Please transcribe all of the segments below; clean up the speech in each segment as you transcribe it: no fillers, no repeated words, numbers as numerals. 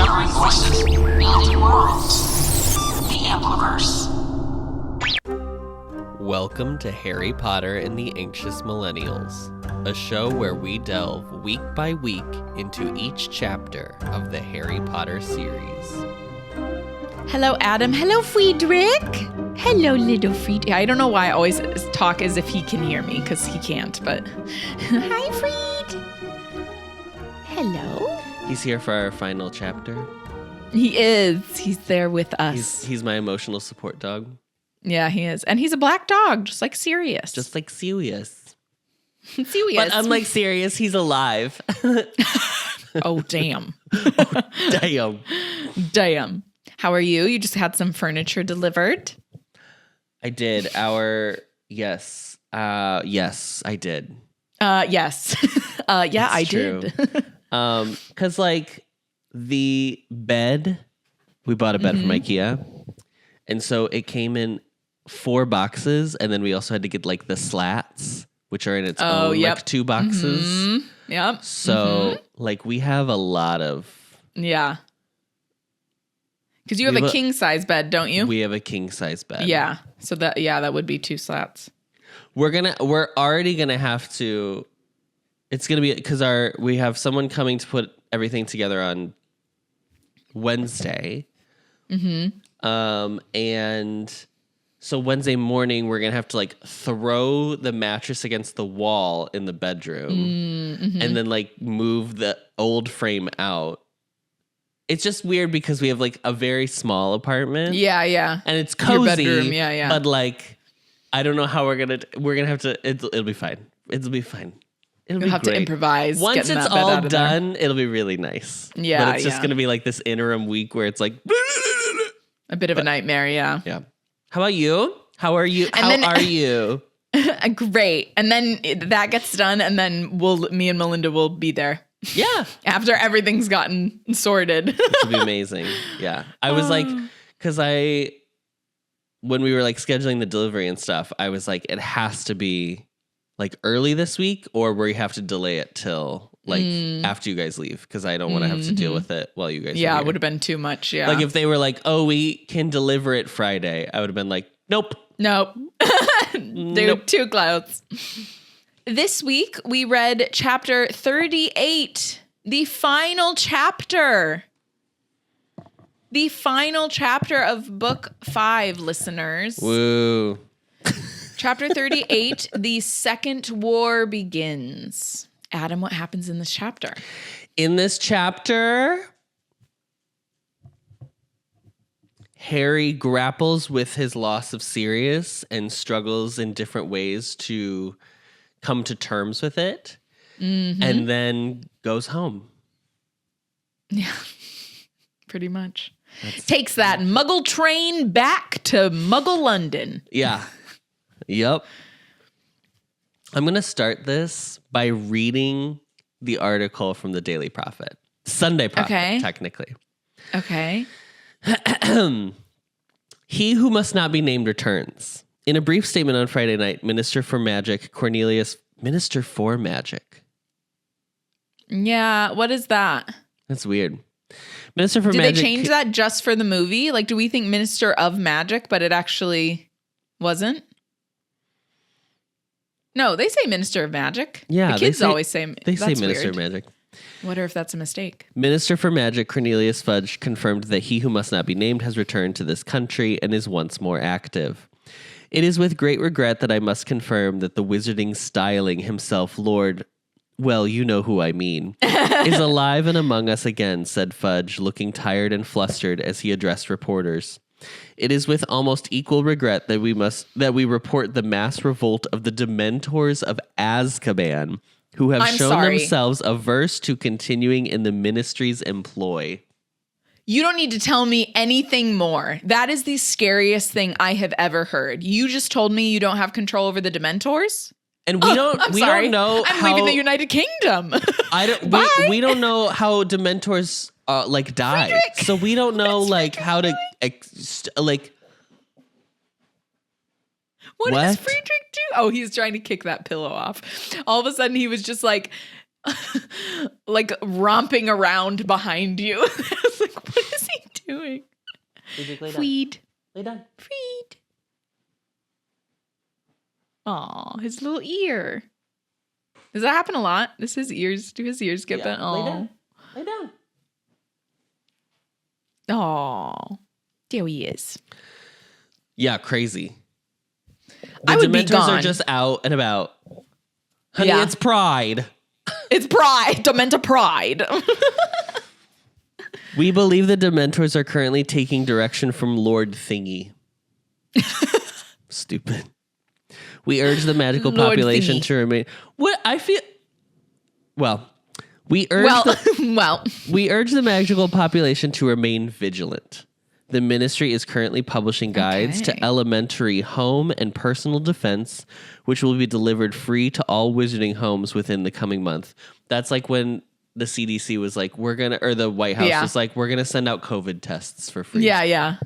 Discovering voices, building worlds. The Ampliverse. Welcome to Harry Potter and the Anxious Millennials, a show where we delve week by week into each chapter of the Harry Potter series. Hello, Adam. Hello, Friedrich. Hello, little Friedrich. I don't know why I always talk as if he can hear me, because he can't, but... Hi, Fried. Hello. He's here for our final chapter. He is. He's there with us. He's my emotional support dog. Yeah, he is. And he's a black dog, just like Sirius. Just like Sirius. Sirius. But unlike Sirius, he's alive. Oh, damn. Damn. Damn. How are you? You just had some furniture delivered. I did. Yes. Yes, I did. Yes. Yeah, I true. did. Because like the bed, we bought a bed from IKEA. And so it came in 4 boxes. And then we also had to get like the slats, which are in its own like 2 boxes. Mm-hmm. Yep. So like we have a lot of. Yeah. Because you have a king size bed, don't you? We have a king size bed. Yeah. So that would be 2 slats. We're already gonna have to. It's gonna be because we have someone coming to put everything together on Wednesday. Mm-hmm. And so Wednesday morning we're gonna have to like throw the mattress against the wall in the bedroom, and then like move the old frame out. It's just weird because we have like a very small apartment. Yeah, yeah. And it's cozy. Your bedroom, yeah. But like, I don't know how we're gonna have to. It'll be fine. It'll be fine. It'll You'll have great. to improvise. Once it's all done, it'll be really nice. Yeah, but it's just gonna be like this interim week where it's like a bit of a nightmare. Yeah. Yeah. How about you? How are you? Are you? Great. And then that gets done, and then me and Melinda will be there. Yeah. After everything's gotten sorted. Which would be amazing. Yeah. I was like, because when we were like scheduling the delivery and stuff, I was like, it has to be like early this week, or we have to delay it till like after you guys leave, because I don't want to have to deal with it while you guys are here. It would have been too much. Yeah. Like if they were like, oh, we can deliver it Friday, I would have been like, nope. Dude, too close. This week, we read chapter 38, the final chapter. The final chapter of book 5, listeners. Woo. Chapter 38, the Second War begins. Adam, what happens in this chapter? In this chapter, Harry grapples with his loss of Sirius and struggles in different ways to come to terms with it, and then goes home. Yeah, pretty much. Takes that Muggle train back to Muggle London. Yeah. Yep. I'm going to start this by reading the article from the Daily Prophet. Sunday Prophet, technically. Okay. He who must not be named returns. In a brief statement on Friday night, Minister for Magic. Yeah, what is that? That's weird. Minister for Magic. Did they change that just for the movie? Like, do we think Minister of Magic, but it actually wasn't? No, they say Minister of Magic. Yeah, the kids always say. They say Minister of Magic. Wonder if that's a mistake. Minister for Magic Cornelius Fudge confirmed that he who must not be named has returned to this country and is once more active. It is with great regret that I must confirm that the wizarding styling himself, Lord, well, you know who I mean, is alive and among us again, said Fudge, looking tired and flustered as he addressed reporters. It is with almost equal regret that we report the mass revolt of the Dementors of Azkaban, who have shown themselves averse to continuing in the ministry's employ. You don't need to tell me anything more. That is the scariest thing I have ever heard. You just told me you don't have control over the Dementors? And we don't know I'm leaving the United Kingdom. We don't know how Dementors died. Friedrich. So we don't know like how to What does Friedrich do? Oh, he's trying to kick that pillow off. All of a sudden he was just like like romping around behind you. I was like, what is he doing? Freed. Lay down. Freed. Aw, his little ear. Does that happen a lot? Does his ears? Do his ears get bent? Lay Oh, down. Lay down. oh, there he is. Yeah, crazy. I would be Dementors gone. are just out and about. Honey, Yeah. it's Pride. It's pride. Dementor pride. We believe the Dementors are currently taking direction from Lord Thingy. Stupid. We urge the magical Lord population Thingy. to remain. What I feel. Well, we urge. Well, We urge the magical population to remain vigilant. The ministry is currently publishing guides Okay. to elementary home and personal defense, which will be delivered free to all wizarding homes within the coming month. That's like when the CDC was like, or the White House Yeah. was like, we're going to send out COVID tests for free. yeah.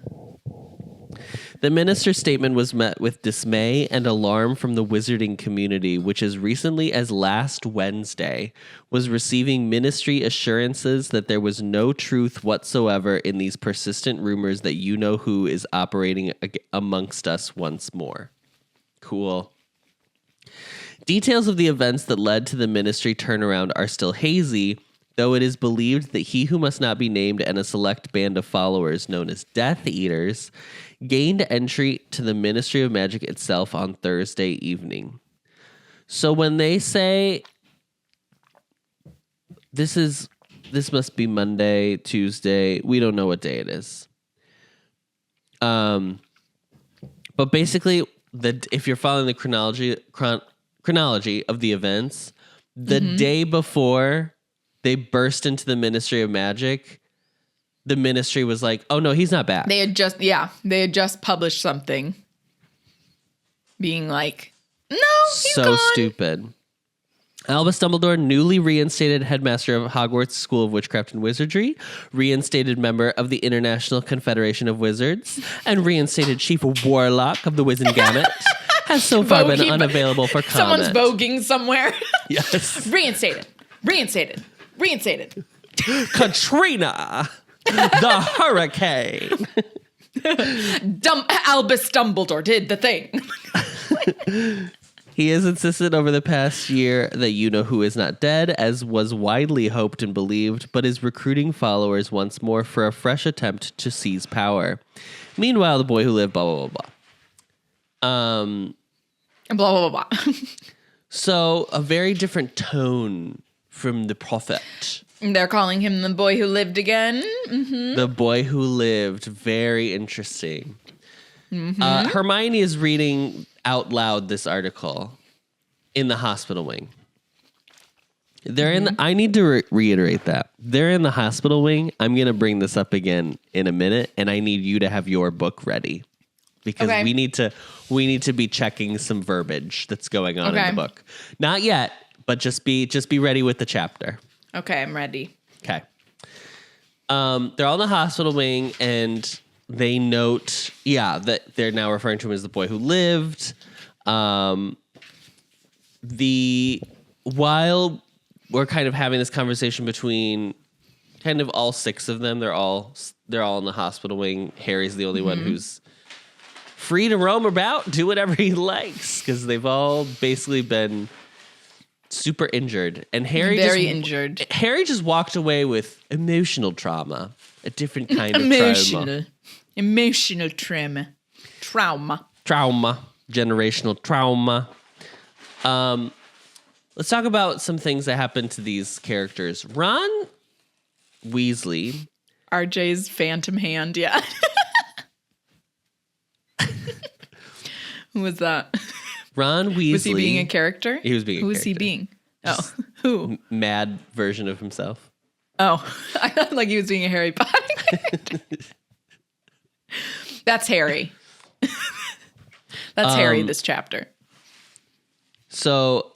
The minister's statement was met with dismay and alarm from the wizarding community, which as recently as last Wednesday was receiving ministry assurances that there was no truth whatsoever in these persistent rumors that you-know-who is operating amongst us once more. Cool. Details of the events that led to the ministry turnaround are still hazy, though it is believed that he who must not be named and a select band of followers known as Death Eaters gained entry to the Ministry of Magic itself on Thursday evening. So when they say this must be Monday, Tuesday, we don't know what day it is. But basically, if you're following the chronology of the events, the day before they burst into the Ministry of Magic, the ministry was like, oh no, he's not back. They had just published something being like, no, he's So gone. stupid. Albus Dumbledore, newly reinstated headmaster of Hogwarts School of Witchcraft and Wizardry, reinstated member of the International Confederation of Wizards, and reinstated chief Warlock of the Wizengamot, has so far been Voguing. unavailable for comment. Someone's voguing somewhere. Yes. Reinstated. Katrina, the hurricane. Albus Dumbledore did the thing. He has insisted over the past year that you-know-who is not dead, as was widely hoped and believed, but is recruiting followers once more for a fresh attempt to seize power. Meanwhile, the boy who lived, blah, blah, blah, blah. Blah, blah, blah, blah. So, a very different tone from the prophet. They're calling him the boy who lived again. The boy who lived. Very interesting. Hermione is reading out loud this article in the hospital wing. They're in. I need to reiterate that they're in the hospital wing. I'm going to bring this up again in a minute, and I need you to have your book ready because Okay. we need to be checking some verbiage that's going on in the book. Not yet, but just be ready with the chapter. Okay, I'm ready. Okay. They're all in the hospital wing, and they note, that they're now referring to him as the boy who lived. While we're kind of having this conversation between kind of all six of them, they're all in the hospital wing. Harry's the only one who's free to roam about, do whatever he likes, because they've all basically been super injured. And Harry injured. Harry just walked away with emotional trauma, a different kind of trauma. Emotional trauma. Generational trauma. Let's talk about some things that happened to these characters. Ron Weasley. RJ's phantom hand, yeah. Who was that? Ron Weasley. Was he being a character? He was being a Who was he character. being? Oh, who? Mad version of himself. Oh, I thought like he was being a Harry Potter. That's Harry. That's Harry this chapter. So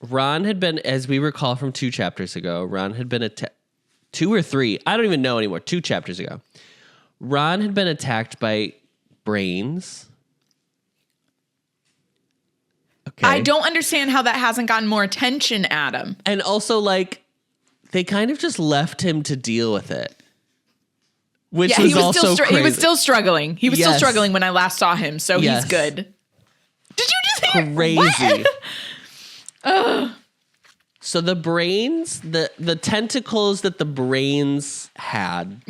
Ron had been, as we recall from 2 chapters ago, Ron had been 2 or 3, I don't even know anymore, 2 chapters ago. Ron had been attacked by brains, Okay. I don't understand how that hasn't gotten more attention, Adam. And also, like, they kind of just left him to deal with it. Which was also crazy. He was still struggling. He was still struggling when I last saw him, so he's good. Did you just hear? Crazy. So the brains, the tentacles that the brains had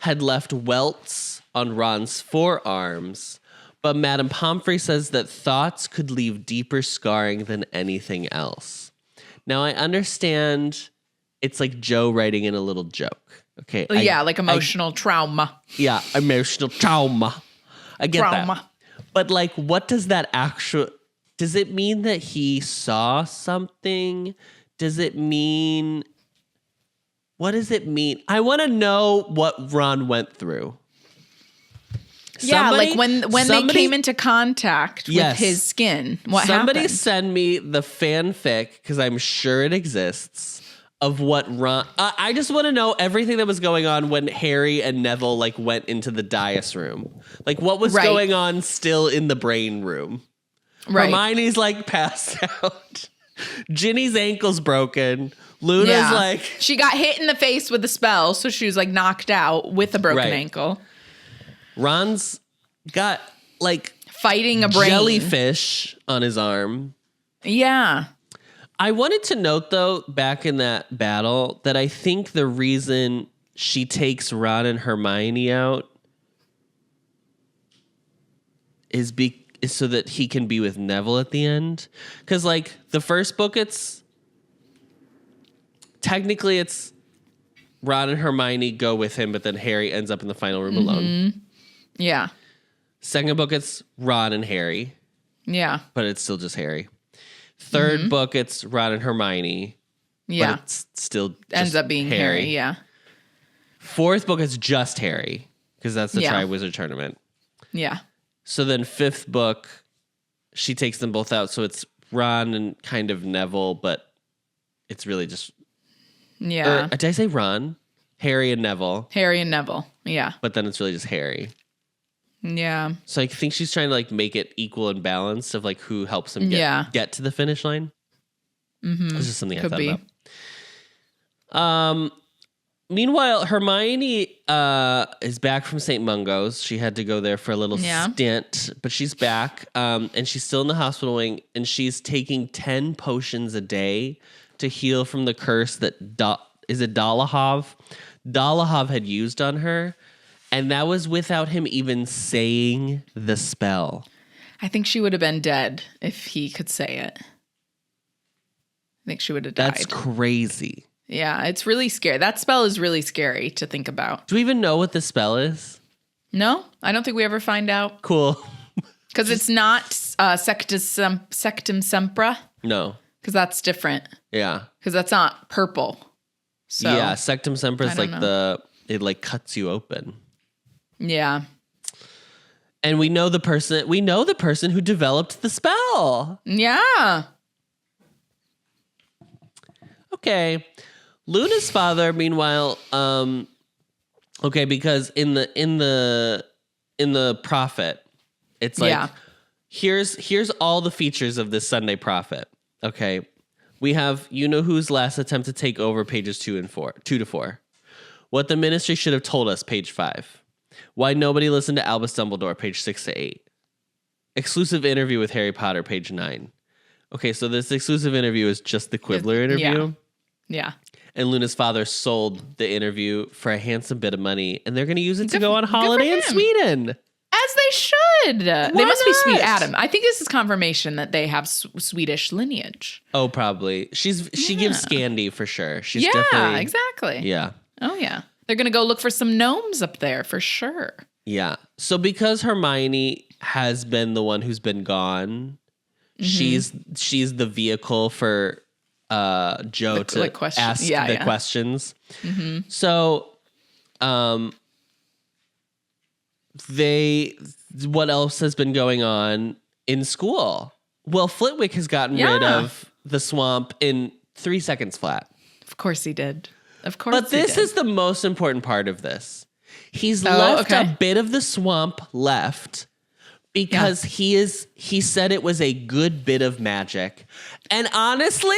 left welts on Ron's forearms, but Madame Pomfrey says that thoughts could leave deeper scarring than anything else. Now I understand it's like Joe writing in a little joke. Okay. Like emotional trauma. Yeah, emotional trauma. I get that. But like, what does that does it mean that he saw something? Does it mean, what does it mean? I want to know what Ron went through. Like when they came into contact with his skin, what happened? Somebody send me the fanfic, because I'm sure it exists, of what Ron... I just want to know everything that was going on when Harry and Neville like went into the dais room. Like, what was going on still in the brain room? Right. Hermione's like passed out. Ginny's ankle's broken. Luna's like... She got hit in the face with a spell, so she was like knocked out with a broken ankle. Ron's got like... Fighting a brain. Jellyfish on his arm. Yeah. I wanted to note, though, back in that battle, that I think the reason she takes Ron and Hermione out is so that he can be with Neville at the end. Because, like, the first book, technically it's Ron and Hermione go with him, but then Harry ends up in the final room alone. Yeah. Second book, it's Ron and Harry. Yeah. But it's still just Harry. Third book, it's Ron and Hermione. Yeah. But it's still just ends up being Harry. Yeah. Fourth book, it's just Harry, because that's the Triwizard Tournament. Yeah. So then fifth book, she takes them both out. So it's Ron and kind of Neville, but it's really just... Yeah. Did I say Ron? Harry and Neville. Harry and Neville. Yeah. But then it's really just Harry. Yeah. So I think she's trying to like make it equal and balanced of like who helps him get to the finish line. Mm-hmm. This is something I thought about. Meanwhile, Hermione is back from St. Mungo's. She had to go there for a little stint, but she's back. And she's still in the hospital wing, and she's taking 10 potions a day to heal from the curse that Dolohov had used on her. And that was without him even saying the spell. I think she would have been dead if he could say it. I think she would have died. That's crazy. Yeah, it's really scary. That spell is really scary to think about. Do we even know what the spell is? No, I don't think we ever find out. Cool. Because it's not Sectum Sempra. No. Because that's different. Yeah. Because that's not purple. So, yeah, Sectum Sempra is like it like cuts you open. Yeah. And we know the person who developed the spell. Yeah. Okay. Luna's father, meanwhile, because in the prophet, it's like here's all the features of this Sunday prophet. Okay. We have who's last attempt to take over pages 2 to 4. What the ministry should have told us, page 5. Why nobody listened to Albus Dumbledore, page 6 to 8. Exclusive interview with Harry Potter, page 9. Okay, so this exclusive interview is just the Quibbler interview. Yeah. And Luna's father sold the interview for a handsome bit of money, and they're going to use it to go on holiday in Sweden. As they should. They must be sweet. Adam, I think this is confirmation that they have Swedish lineage. Oh, probably. She gives Scandi for sure. She's definitely... exactly. Yeah. Oh, yeah. They're going to go look for some gnomes up there for sure. Yeah. So because Hermione has been the one who's been gone, she's the vehicle for Joe to ask the questions. Mm-hmm. So what else has been going on in school? Well, Flitwick has gotten rid of the swamp in 3 seconds flat. Of course he did. Of course But this is the most important part of this. He's left a bit of the swamp left, Because he said it was a good bit of magic. And honestly,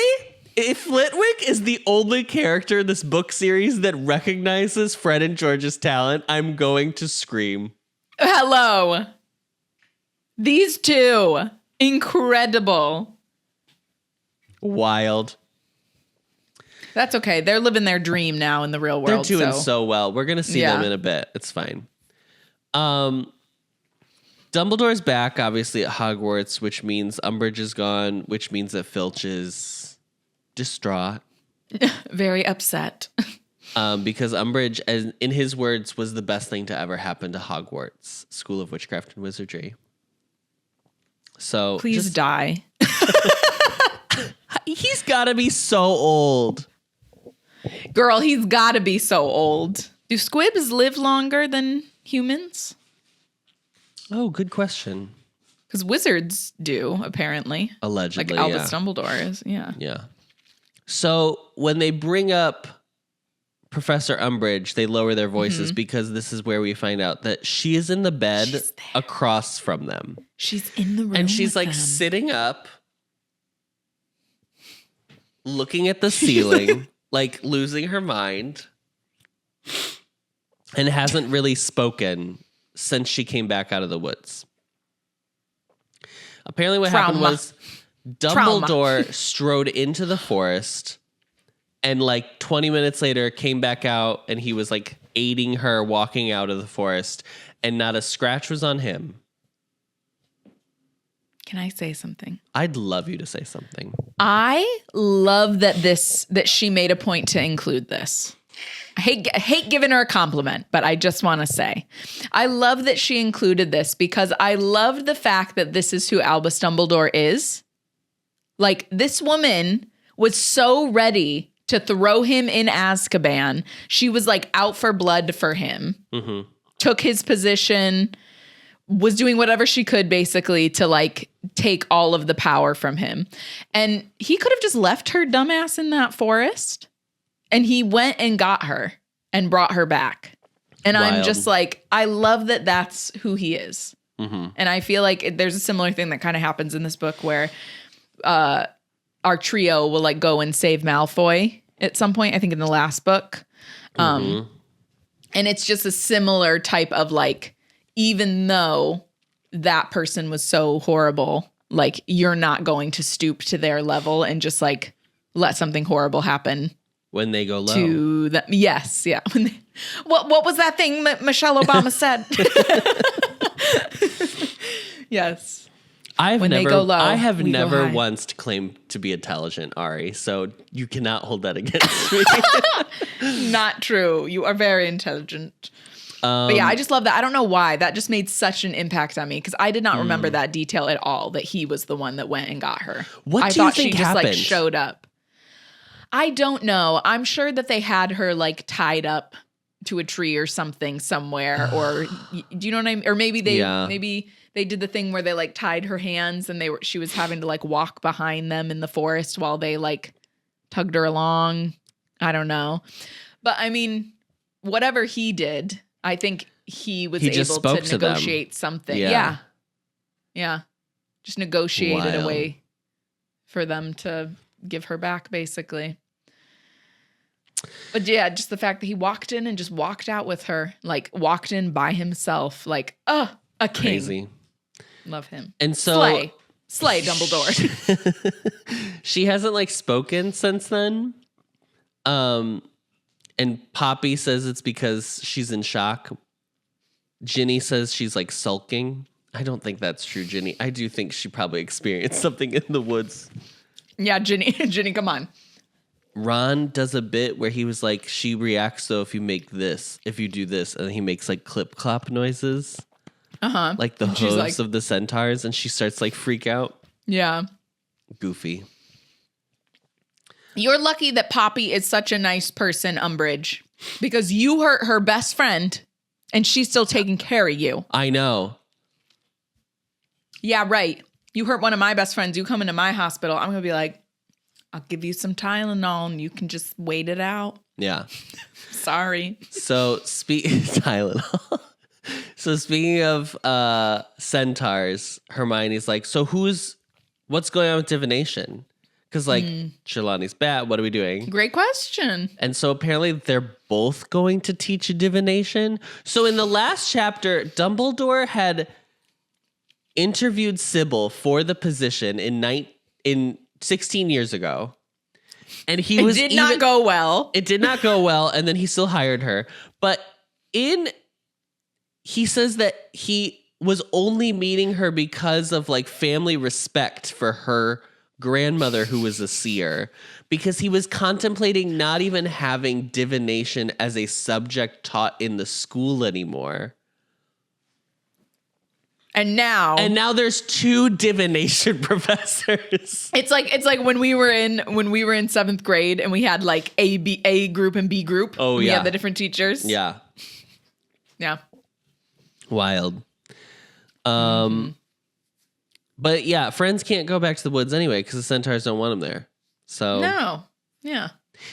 if Flitwick is the only character in this book series that recognizes Fred and George's talent, I'm going to scream. Hello. These two. Incredible. Wild. That's okay. They're living their dream now in the real world. They're doing so well. We're going to see them in a bit. It's fine. Dumbledore's back, obviously, at Hogwarts, which means Umbridge is gone, which means that Filch is distraught. Very upset. Because Umbridge, as in his words, was the best thing to ever happen to Hogwarts, School of Witchcraft and Wizardry. So please die. He's got to be so old. Girl, he's got to be so old. Do squibs live longer than humans? Oh, good question. Because wizards do, apparently. Allegedly, like Albus Dumbledore is, yeah. Yeah. So when they bring up Professor Umbridge, they lower their voices because this is where we find out that she is in the bed across from them. She's in the room and she's like them. Sitting up, looking at the ceiling, like losing her mind, and hasn't really spoken since she came back out of the woods. Apparently what happened was Dumbledore strode into the forest and like 20 minutes later came back out and he was like aiding her walking out of the forest and not a scratch was on him. Can I say something? I'd love you to say something. I love that she made a point to include this. I hate giving her a compliment, but I just want to say, I love that she included this because I love the fact that this is who Albus Dumbledore is. Like, this woman was so ready to throw him in Azkaban. She was like out for blood for him, took his position, was doing whatever she could basically to like take all of the power from him. And he could have just left her dumbass in that forest. And he went and got her and brought her back. And Wild. I'm just like, I love that that's who he is. And I feel like there's a similar thing that kind of happens in this book where our trio will like go and save Malfoy at some point, I think in the last book. And it's just a similar type of like, even though that person was so horrible, like you're not going to stoop to their level and just like let something horrible happen. When they go low. To them. Yes, yeah. What was that thing that Michelle Obama said? Yes. I have we never go once claimed to be intelligent, Ari, so you cannot hold that against me. Not true. You are very intelligent. But yeah, I just love that. I don't know why. That just made such an impact on me because I did not remember that detail at all, that he was the one that went and got her. What I do you thought think she just happened? like showed up. I don't know. I'm sure that they had her like tied up to a tree or something somewhere, or do you know what I mean? Or maybe they did the thing where they like tied her hands and she was having to like walk behind them in the forest while they like tugged her along. I don't know. But I mean, whatever he did, I think he was able to negotiate something. Yeah. Just negotiated a way for them to give her back, basically. But yeah, just the fact that he walked in and just walked out with her, like walked in by himself, like, a king. Crazy. Love him. And so Slay Dumbledore. She hasn't like spoken since then. And Poppy says it's because she's in shock. Ginny says she's like sulking. I don't think that's true, Ginny. I do think she probably experienced something in the woods. Yeah, Ginny, come on. Ron does a bit where he was like, she reacts though if you do this, and he makes like clip clop noises. Like the hooves of the centaurs, and she starts like freak out. Yeah. Goofy. You're lucky that Poppy is such a nice person, Umbridge, because you hurt her best friend and she's still taking care of you. I know. Yeah, right. You hurt one of my best friends. You come into my hospital. I'm going to be like, I'll give you some Tylenol and you can just wait it out. Yeah. Sorry. So Tylenol. So speaking of centaurs, Hermione's like, so what's going on with divination? Because like Trelawney's bad. What are we doing? Great question. And so apparently they're both going to teach divination. So in the last chapter, Dumbledore had interviewed Sybil for the position in 16 years ago. And he It did not go well. It did not go well. And then he still hired her. But he says that he was only meeting her because of like family respect for her grandmother who was a seer, because he was contemplating not even having divination as a subject taught in the school anymore. And now there's 2 divination professors. It's like when we were in 7th grade and we had like A group and B group. Oh, we yeah. had the different teachers. Yeah. Yeah. Wild. But yeah, friends can't go back to the woods anyway because the centaurs don't want them there. So No. Yeah.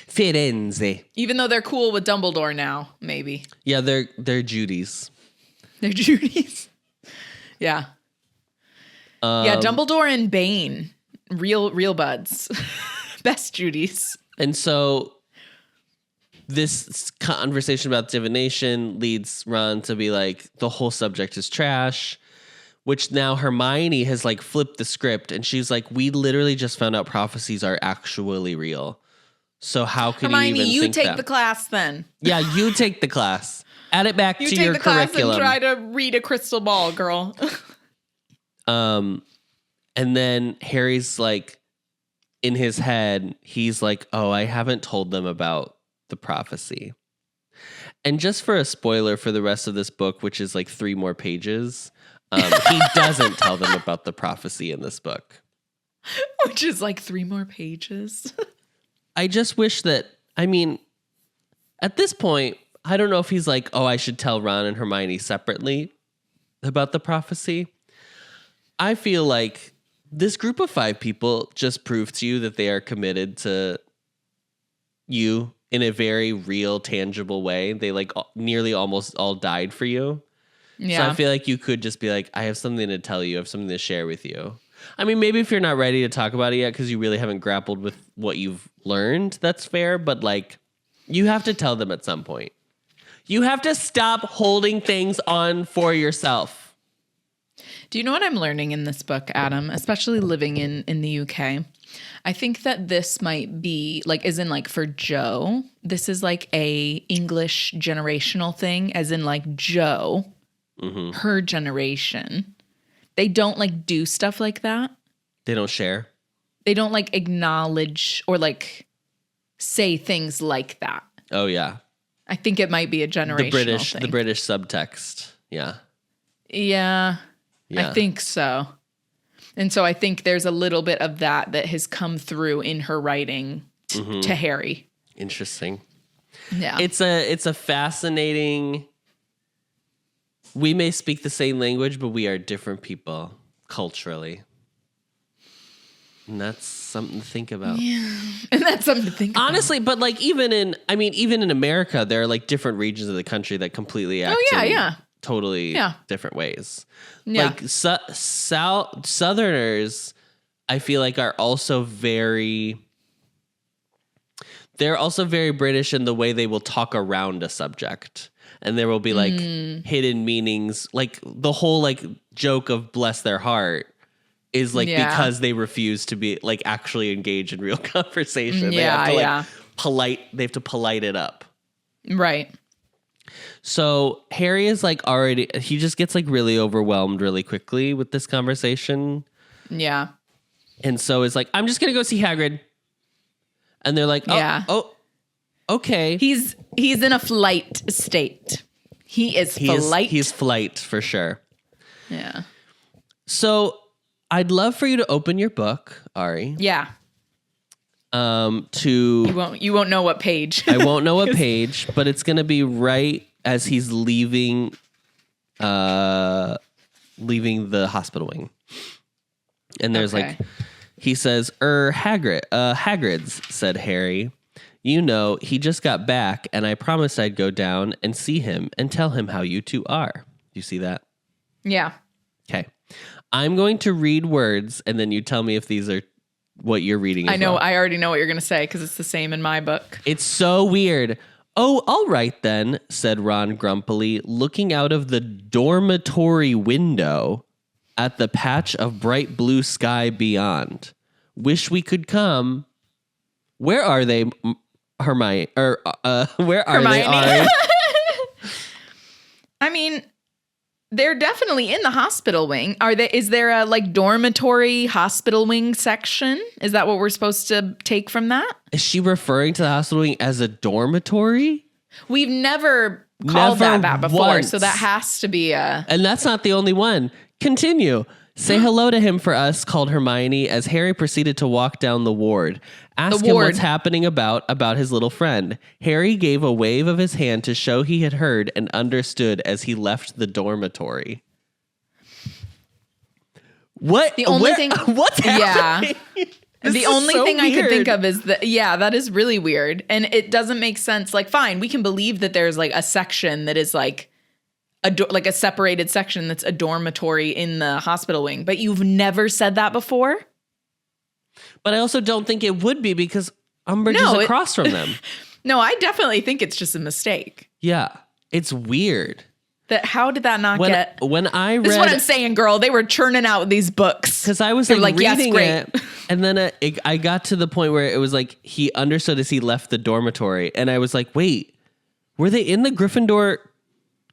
Firenze. Even though they're cool with Dumbledore now, maybe. Yeah, they're Judies. They're Judies. Yeah. Yeah, Dumbledore and Bane. Real buds. Best Judies. And so this conversation about divination leads Ron to be like, the whole subject is trash, which now Hermione has like flipped the script and she's like, we literally just found out prophecies are actually real. So how can Hermione, you even you think take that? the class then. Yeah, you take the class. Add it back You to take your the class curriculum. and try to read a crystal ball, girl. And then Harry's like, in his head, he's like, oh, I haven't told them about the prophecy. And just for a spoiler for the rest of this book, which is like 3 more pages, he doesn't tell them about the prophecy in this book. Which is like 3 more pages. I just wish that, I mean, at this point, I don't know if he's like, oh, I should tell Ron and Hermione separately about the prophecy. I feel like this group of 5 people just proved to you that they are committed to you in a very real, tangible way. They like nearly almost all died for you. Yeah. So I feel like you could just be like, I have something to tell you. I have something to share with you. I mean, maybe if you're not ready to talk about it yet because you really haven't grappled with what you've learned, that's fair. But like, you have to tell them at some point. You have to stop holding things on for yourself. Do you know what I'm learning in this book, Adam? Especially living in the UK. I think that this might be like, as in like for Jo, this is like a English generational thing, as in like Jo, her generation. They don't like do stuff like that. They don't share. They don't like acknowledge or like say things like that. Oh yeah. I think it might be a generational thing. The British subtext. Yeah. Yeah. I think so. And so I think there's a little bit of that has come through in her writing to Harry. Interesting. Yeah. It's a fascinating. We may speak the same language, but we are different people culturally. And that's something to think about. Yeah. And that's something to think about. Honestly, but like even in America, there are like different regions of the country that completely act in totally different ways. Yeah. Like Southerners, I feel like are also they're also very British in the way they will talk around a subject. And there will be like hidden meanings, like the whole like joke of bless their heart is like because they refuse to be like actually engage in real conversation. They have to they have to polite it up. Right. So Harry is like he just gets like really overwhelmed really quickly with this conversation. Yeah. And so it's like, I'm just going to go see Hagrid. And they're like, oh, okay. He's in a flight state. He's flight for sure. Yeah. So I'd love for you to open your book, Ari. Yeah. You won't know what page. I won't know what page, but it's gonna be right as he's leaving the hospital wing. And there's he says, Hagrid's, said Harry. You know, he just got back and I promised I'd go down and see him and tell him how you two are. you see that? Yeah. Okay. I'm going to read words, and then you tell me if these are what you're reading as I know. well. I already know what you're going to say because it's the same in my book. It's so weird. Oh, all right then, said Ron grumpily, looking out of the dormitory window at the patch of bright blue sky beyond. Wish we could come. Where are they, Hermione? Where are they, Ari? I mean, they're definitely in the hospital wing. Is there a like dormitory hospital wing section? Is that what we're supposed to take from that? Is she referring to the hospital wing as a dormitory? We've never called that before, once. so that has to be a... And that's not the only one. Continue. Say hello to him for us, called Hermione, as Harry proceeded to walk down the ward. Ask him what's happening about his little friend. Harry gave a wave of his hand to show he had heard and understood as he left the dormitory. What? The only thing... What's happening? Yeah. The only thing I could think of is that, yeah, that is really weird. And it doesn't make sense. Like, fine, we can believe that there's like a section that is like a separated section that's a dormitory in the hospital wing, but you've never said that before? But I also don't think it would be because Umbridge is across from them. No, I definitely think it's just a mistake. Yeah, it's weird. How did that not get... When I read... This is what I'm saying, girl. They were churning out these books. Because I was like reading it, and then I got to the point where it was like he understood as he left the dormitory, and I was like, wait, were they in the Gryffindor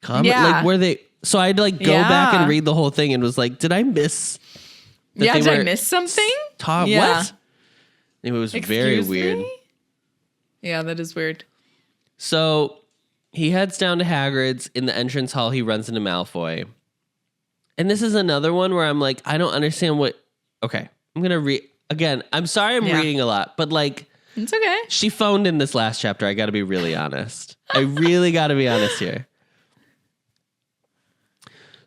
comment? Yeah. Like, were they... So I had to like go back and read the whole thing and was like, did I miss... Did I miss something? What? It was very weird. Yeah, that is weird. So... he heads down to Hagrid's. In the entrance hall, he runs into Malfoy. And this is another one where I'm like, I don't understand what... Okay, I'm going to read... Again, I'm sorry I'm reading a lot, but like... It's okay. She phoned in this last chapter. I got to be really honest. I really got to be honest here.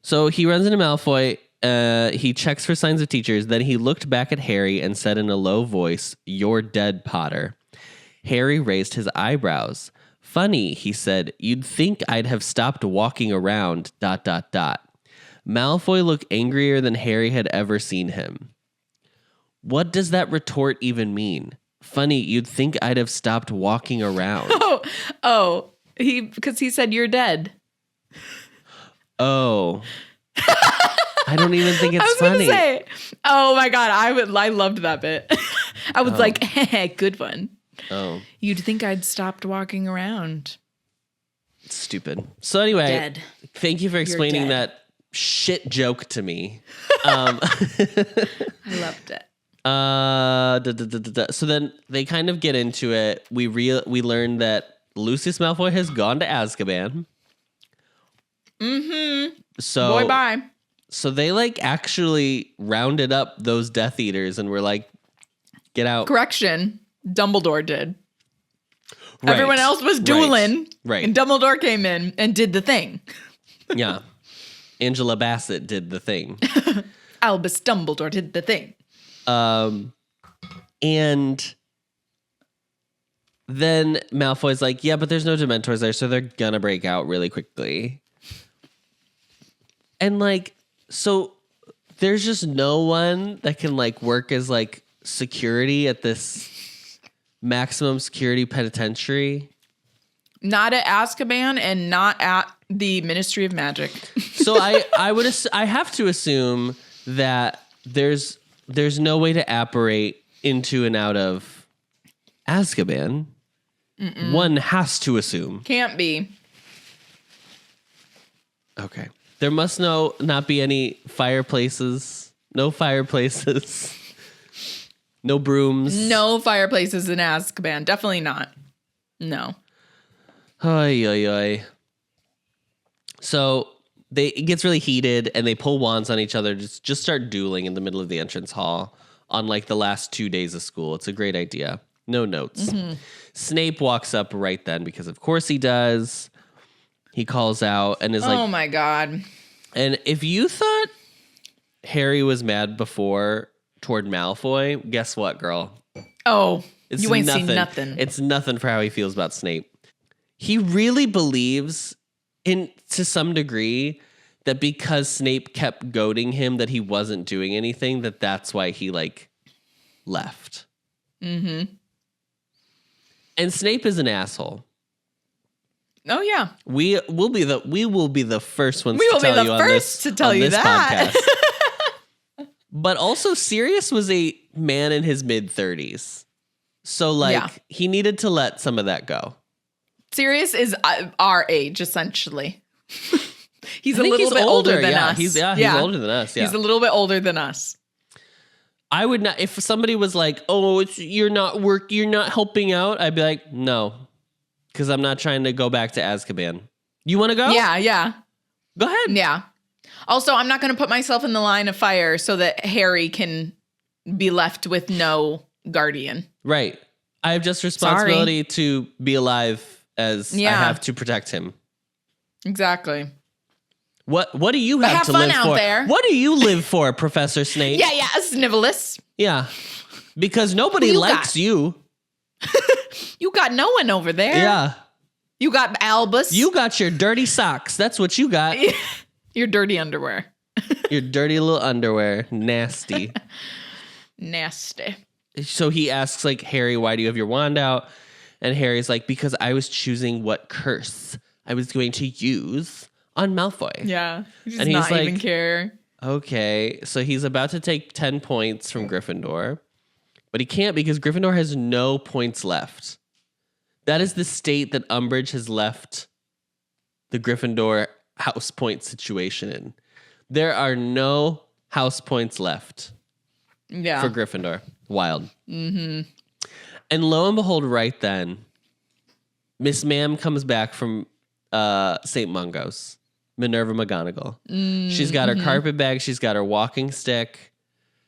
So he runs into Malfoy. He checks for signs of teachers. Then he looked back at Harry and said in a low voice, "You're dead, Potter." Harry raised his eyebrows. "Funny," he said. "You'd think I'd have stopped walking around, ... Malfoy looked angrier than Harry had ever seen him. What does that retort even mean? Funny, you'd think I'd have stopped walking around. Because he said you're dead. Oh. I don't even think it's funny. Gonna say, oh my God, I loved that bit. I was like, good one. Oh. You'd think I'd stopped walking around. Stupid. So anyway, Dead. Thank you for explaining that shit joke to me. I loved it. So then they kind of get into it. We learn that Lucius Malfoy has gone to Azkaban. Mm-hmm. So boy, bye. So they like actually rounded up those Death Eaters and were like, get out. Correction. Dumbledore did. Right. Everyone else was dueling. Right. And Dumbledore came in and did the thing. Yeah. Angela Bassett did the thing. Albus Dumbledore did the thing. And then Malfoy's like, yeah, but there's no Dementors there, so they're gonna break out really quickly. And like, so there's just no one that can like work as like security at this maximum security penitentiary. Not at Azkaban and not at the Ministry of Magic. So I have to assume that there's no way to apparate into and out of Azkaban. Mm-mm. One has to assume. Can't be. Okay. There must not be any fireplaces. No fireplaces. No brooms. No fireplaces in Azkaban. Definitely not. No. Oy, oy, oy. So it gets really heated and they pull wands on each other. Just start dueling in the middle of the entrance hall on like the last 2 days of school. It's a great idea. No notes. Mm-hmm. Snape walks up right then because of course he does. He calls out and is like, oh my God. And if you thought Harry was mad before toward Malfoy, guess what, girl? Oh, you ain't seen nothing. It's nothing for how he feels about Snape. He really believes, to some degree, that because Snape kept goading him that he wasn't doing anything, that's why he like left. Mm-hmm. And Snape is an asshole. Oh yeah. We will be the first ones We to will be tell the you on first this, to tell on you this that. podcast. But also Sirius was a man in his mid-30s. So like he needed to let some of that go. Sirius is our age essentially. He's a little he's bit older than yeah. us. He's older than us. Yeah. He's a little bit older than us. I would not, if somebody was like, "Oh, you're not helping out," I'd be like, "No." Because I'm not trying to go back to Azkaban. You want to go? Yeah. Go ahead. Yeah. Also, I'm not going to put myself in the line of fire so that Harry can be left with no guardian. Right. I have just responsibility to be alive as I have to protect him. Exactly. What do you have to live for? There. What do you live for, Professor Snape? Yeah, Snivelus. Yeah. Because nobody likes you. You got no one over there. Yeah. You got Albus. You got your dirty socks. That's what you got. Your dirty underwear. Your dirty little underwear. Nasty. Nasty. So he asks, like, Harry, why do you have your wand out? And Harry's like, because I was choosing what curse I was going to use on Malfoy. Yeah. He does and not he's like, even care. Okay. So he's about to take 10 points from Gryffindor. But he can't because Gryffindor has no points left. That is the state that Umbridge has left the Gryffindor house point situation in. There are no house points left for Gryffindor. Wild. Mm-hmm. And lo and behold, right then, Miss Ma'am comes back from St. Mungo's, Minerva McGonagall. Mm-hmm. She's got her carpet bag. She's got her walking stick.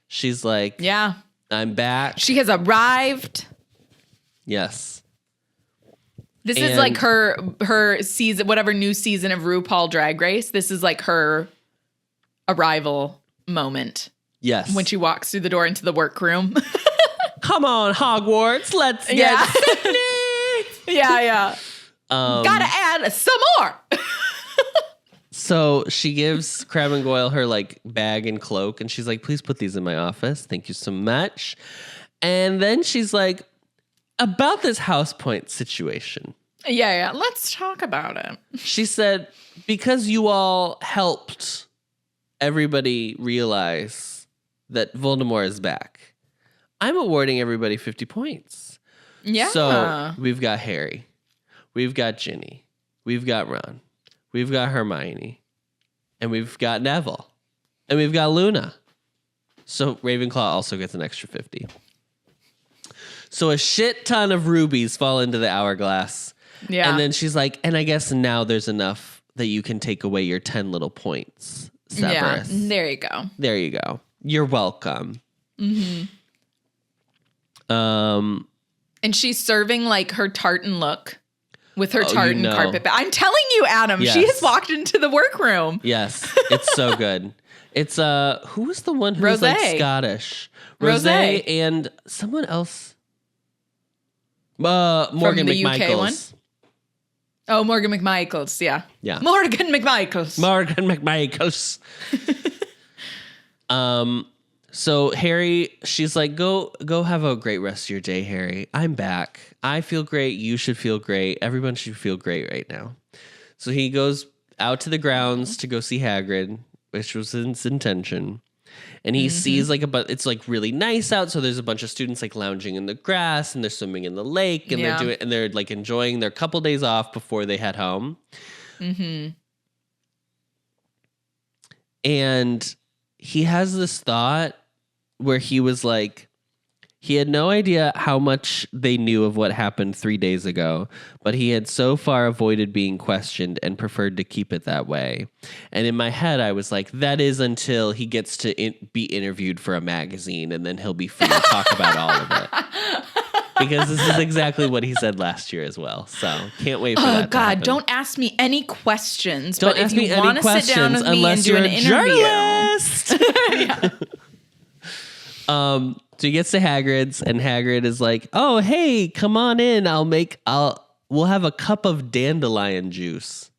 She's like, yeah. I'm back. She has arrived. Yes. This is like her season, whatever new season of RuPaul Drag Race. This is like her arrival moment. Yes. When she walks through the door into the workroom. Come on, Hogwarts. Let's get sickening. Yeah. Gotta add some more. So she gives Crabbe and Goyle her like bag and cloak, and she's like, please put these in my office. Thank you so much. And then she's like, about this house point situation. Yeah. Let's talk about it. She said, because you all helped everybody realize that Voldemort is back, I'm awarding everybody 50 points. Yeah. So we've got Harry. We've got Ginny. We've got Ron. We've got Hermione, and we've got Neville, and we've got Luna. So Ravenclaw also gets an extra 50. So a shit ton of rubies fall into the hourglass. Yeah. And then she's like, and I guess now there's enough that you can take away your 10 little points, Severus. Yeah, there you go. There you go. You're welcome. Mm-hmm. And she's serving like her tartan look. With her tartan carpet bag. I'm telling you, Adam, she has walked into the workroom. Yes, it's so good. It's who was the one who was like Scottish? Rosé and someone else. Morgan McMichaels. Oh, Morgan McMichaels, yeah. Morgan McMichaels. So Harry, she's like, go have a great rest of your day, Harry. I'm back. I feel great. You should feel great. Everyone should feel great right now. So he goes out to the grounds to go see Hagrid, which was his intention. And he sees like it's like really nice out. So there's a bunch of students like lounging in the grass and they're swimming in the lake and they're like enjoying their couple days off before they head home. Mm-hmm. And he has this thought where he was like, he had no idea how much they knew of what happened 3 days ago, but he had so far avoided being questioned and preferred to keep it that way. And in my head, I was like, that is until he gets to be interviewed for a magazine, and then he'll be free to talk about all of it. Because this is exactly what he said last year as well. So can't wait for that. Oh, God, don't ask me any questions. Don't but ask if you want to sit down with me and do an interview. So he gets to Hagrid's, and Hagrid is like, "Oh, hey, come on in. We'll have a cup of dandelion juice."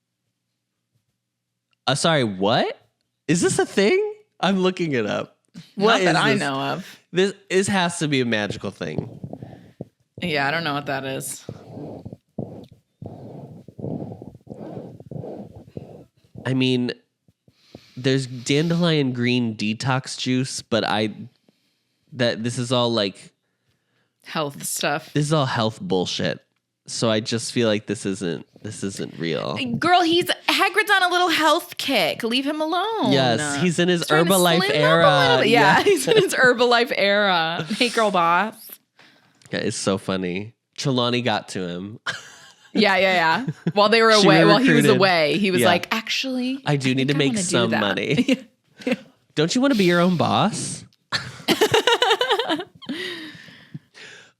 Sorry, what? Is this a thing? I'm looking it up. Not that I this? know of. This has to be a magical thing. Yeah, I don't know what that is. I mean, there's dandelion green detox juice, but this is all like Health stuff. this is all health bullshit. So I just feel like this isn't real. Girl, Hagrid's on a little health kick. Leave him alone. Yes, he's in his Trying to Herbalife slim up a era. little bit. Yeah, he's in his Herbalife era. Hey, girl boss. Yeah, it's so funny. Trelawney got to him. Yeah. While they were She away, while he was recruited. away, he was Yeah. like, actually, I do need to make wanna do some that." money. Don't you want to be your own boss?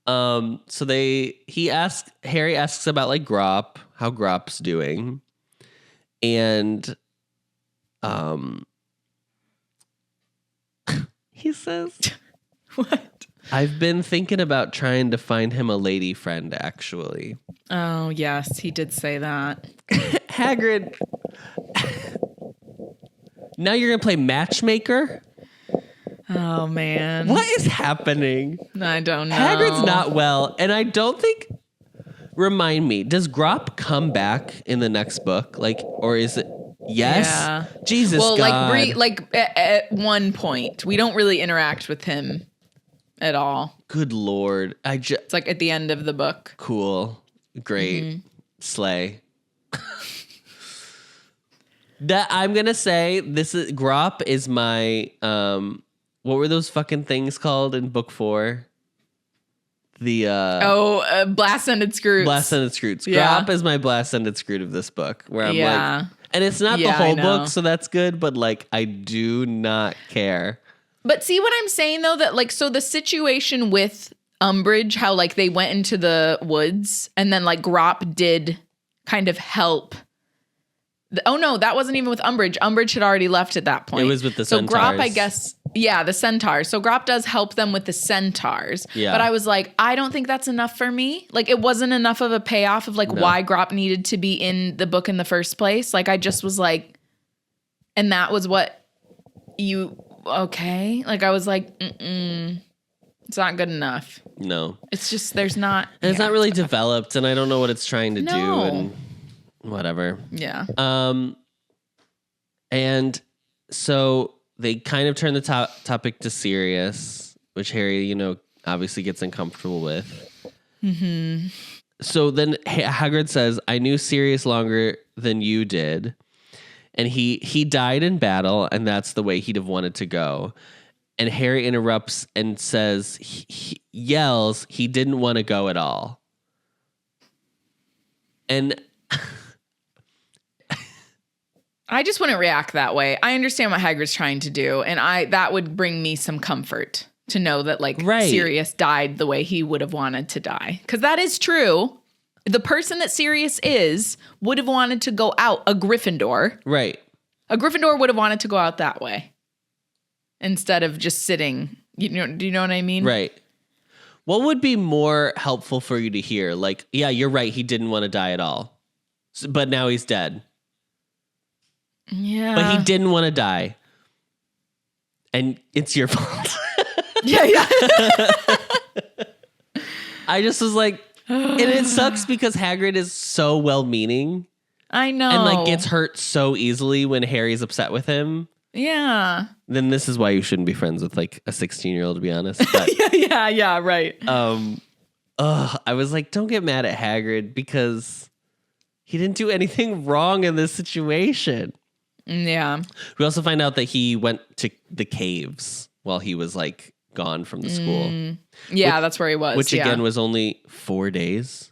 So Harry asks about like Grop, how Grop's doing. And he says, What? I've been thinking about trying to find him a lady friend, actually. Oh, yes, he did say that. Hagrid, now you're going to play matchmaker? Oh, man. What is happening? I don't know. Hagrid's not well, and I don't think... Remind me, does Grop come back in the next book? Like, or is it... Yes? Yeah. Jesus, well, God. at one point, we don't really interact with him at all. Good Lord. It's like at the end of the book. Cool. Great. Mm-hmm. Slay. That I'm going to say, Grop is my... what were those fucking things called in book 4? The Blast-ended Scroots. Blast-ended Scroots. Yeah. Grop is my blast-ended Scroot of this book, where I'm Yeah. like, and it's not the Yeah, I whole know. book, so that's good, but like, I do not care. But see what I'm saying though, that like, so the situation with Umbridge, how like they went into the woods and then like Grop did kind of help. Oh no, that wasn't even with Umbridge. Umbridge had already left at that point. It was with the so Grop, I centaurs. guess, yeah, the centaurs. So Grop does help them with the centaurs. Yeah. But I was like, I don't think that's enough for me. Like it wasn't enough of a payoff of like why Grop needed to be in the book in the first place. Like I just was like, and that was what you, okay. Like I was like, it's not good enough. No. It's just, there's not. And it's not really developed, and I don't know what it's trying to do, No. and whatever. Yeah. And so they kind of turn the topic to Sirius, which Harry, obviously gets uncomfortable with. Mm-hmm. So then Hagrid says, I knew Sirius longer than you did. And he died in battle, and that's the way he'd have wanted to go. And Harry interrupts and says, he yells, he didn't want to go at all. And I just wouldn't react that way. I understand what Hagrid's trying to do, and that would bring me some comfort to know that like Right. Sirius died the way he would have wanted to die. Because that is true. The person that Sirius is would have wanted to go out, a Gryffindor. right. A Gryffindor would have wanted to go out that way instead of just sitting. Do you know what I mean? Right. What would be more helpful for you to hear? Like, yeah, you're right. He didn't want to die at all. But now he's dead. Yeah. But he didn't want to die. And it's your fault. Yeah. I just was like, and it sucks because Hagrid is so well-meaning I know. and like gets hurt so easily when Harry's upset with him. Yeah. Then this is why you shouldn't be friends with like a 16-year-old, to be honest. But Yeah, right. I was like, don't get mad at Hagrid because he didn't do anything wrong in this situation. Yeah. We also find out that he went to the caves while he was like gone from the school. Yeah, that's where he was. Which again was only 4 days.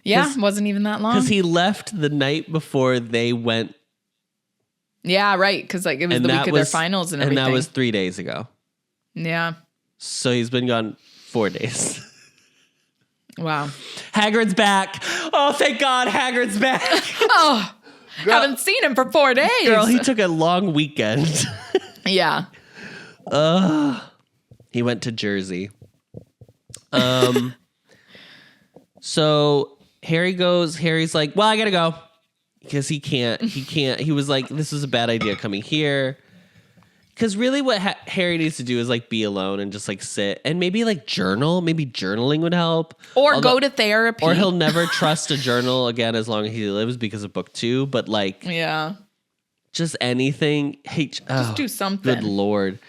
Yeah, wasn't even that long. Because he left the night before they went. Yeah, right. Because like it was And the week that of their was- finals and And everything. that was 3 days ago. Yeah. So he's been gone 4 days. Wow. Hagrid's back. Oh, thank God Hagrid's back. Oh, haven't seen him for 4 days. Girl, he took a long weekend. Yeah. He went to Jersey. So Harry's like, well, I gotta go. because he was like, this was a bad idea coming here. Because really what Harry needs to do is like be alone and just like sit and maybe like journal. Maybe journaling would help. Or go to therapy. Or he'll never trust a journal again as long as he lives because of book 2. But like, yeah, just anything. Hey, just do something. Good Lord.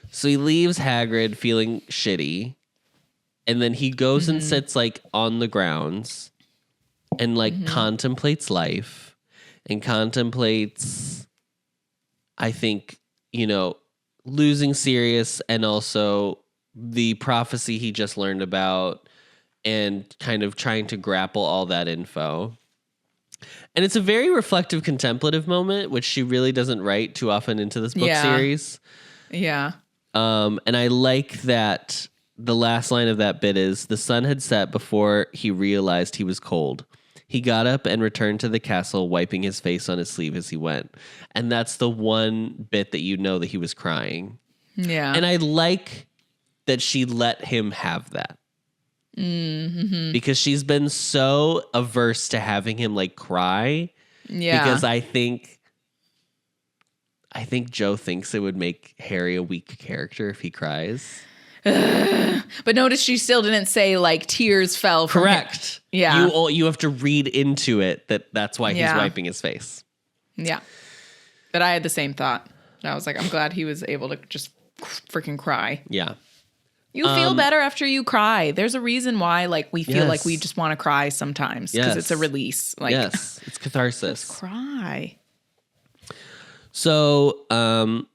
So he leaves Hagrid feeling shitty. And then he goes and sits like on the grounds and like contemplates life and contemplates, I think, losing Sirius and also the prophecy he just learned about and kind of trying to grapple all that info. And it's a very reflective, contemplative moment, which she really doesn't write too often into this book series. Yeah. And I like that the last line of that bit is, the sun had set before he realized he was cold. He got up and returned to the castle, wiping his face on his sleeve as he went. And that's the one bit that that he was crying. Yeah. And I like that she let him have that. Mm-hmm. Because she's been so averse to having him like cry. Yeah. Because I think Joe thinks it would make Harry a weak character if he cries. But notice she still didn't say like tears fell from Correct. him. Yeah. You have to read into it that's why he's wiping his face. Yeah. But I had the same thought. I was like, I'm glad he was able to just freaking cry. Yeah. You feel better after you cry. There's a reason why like we feel like we just want to cry sometimes because it's a release. Like, yes, it's catharsis. Cry. So, Ron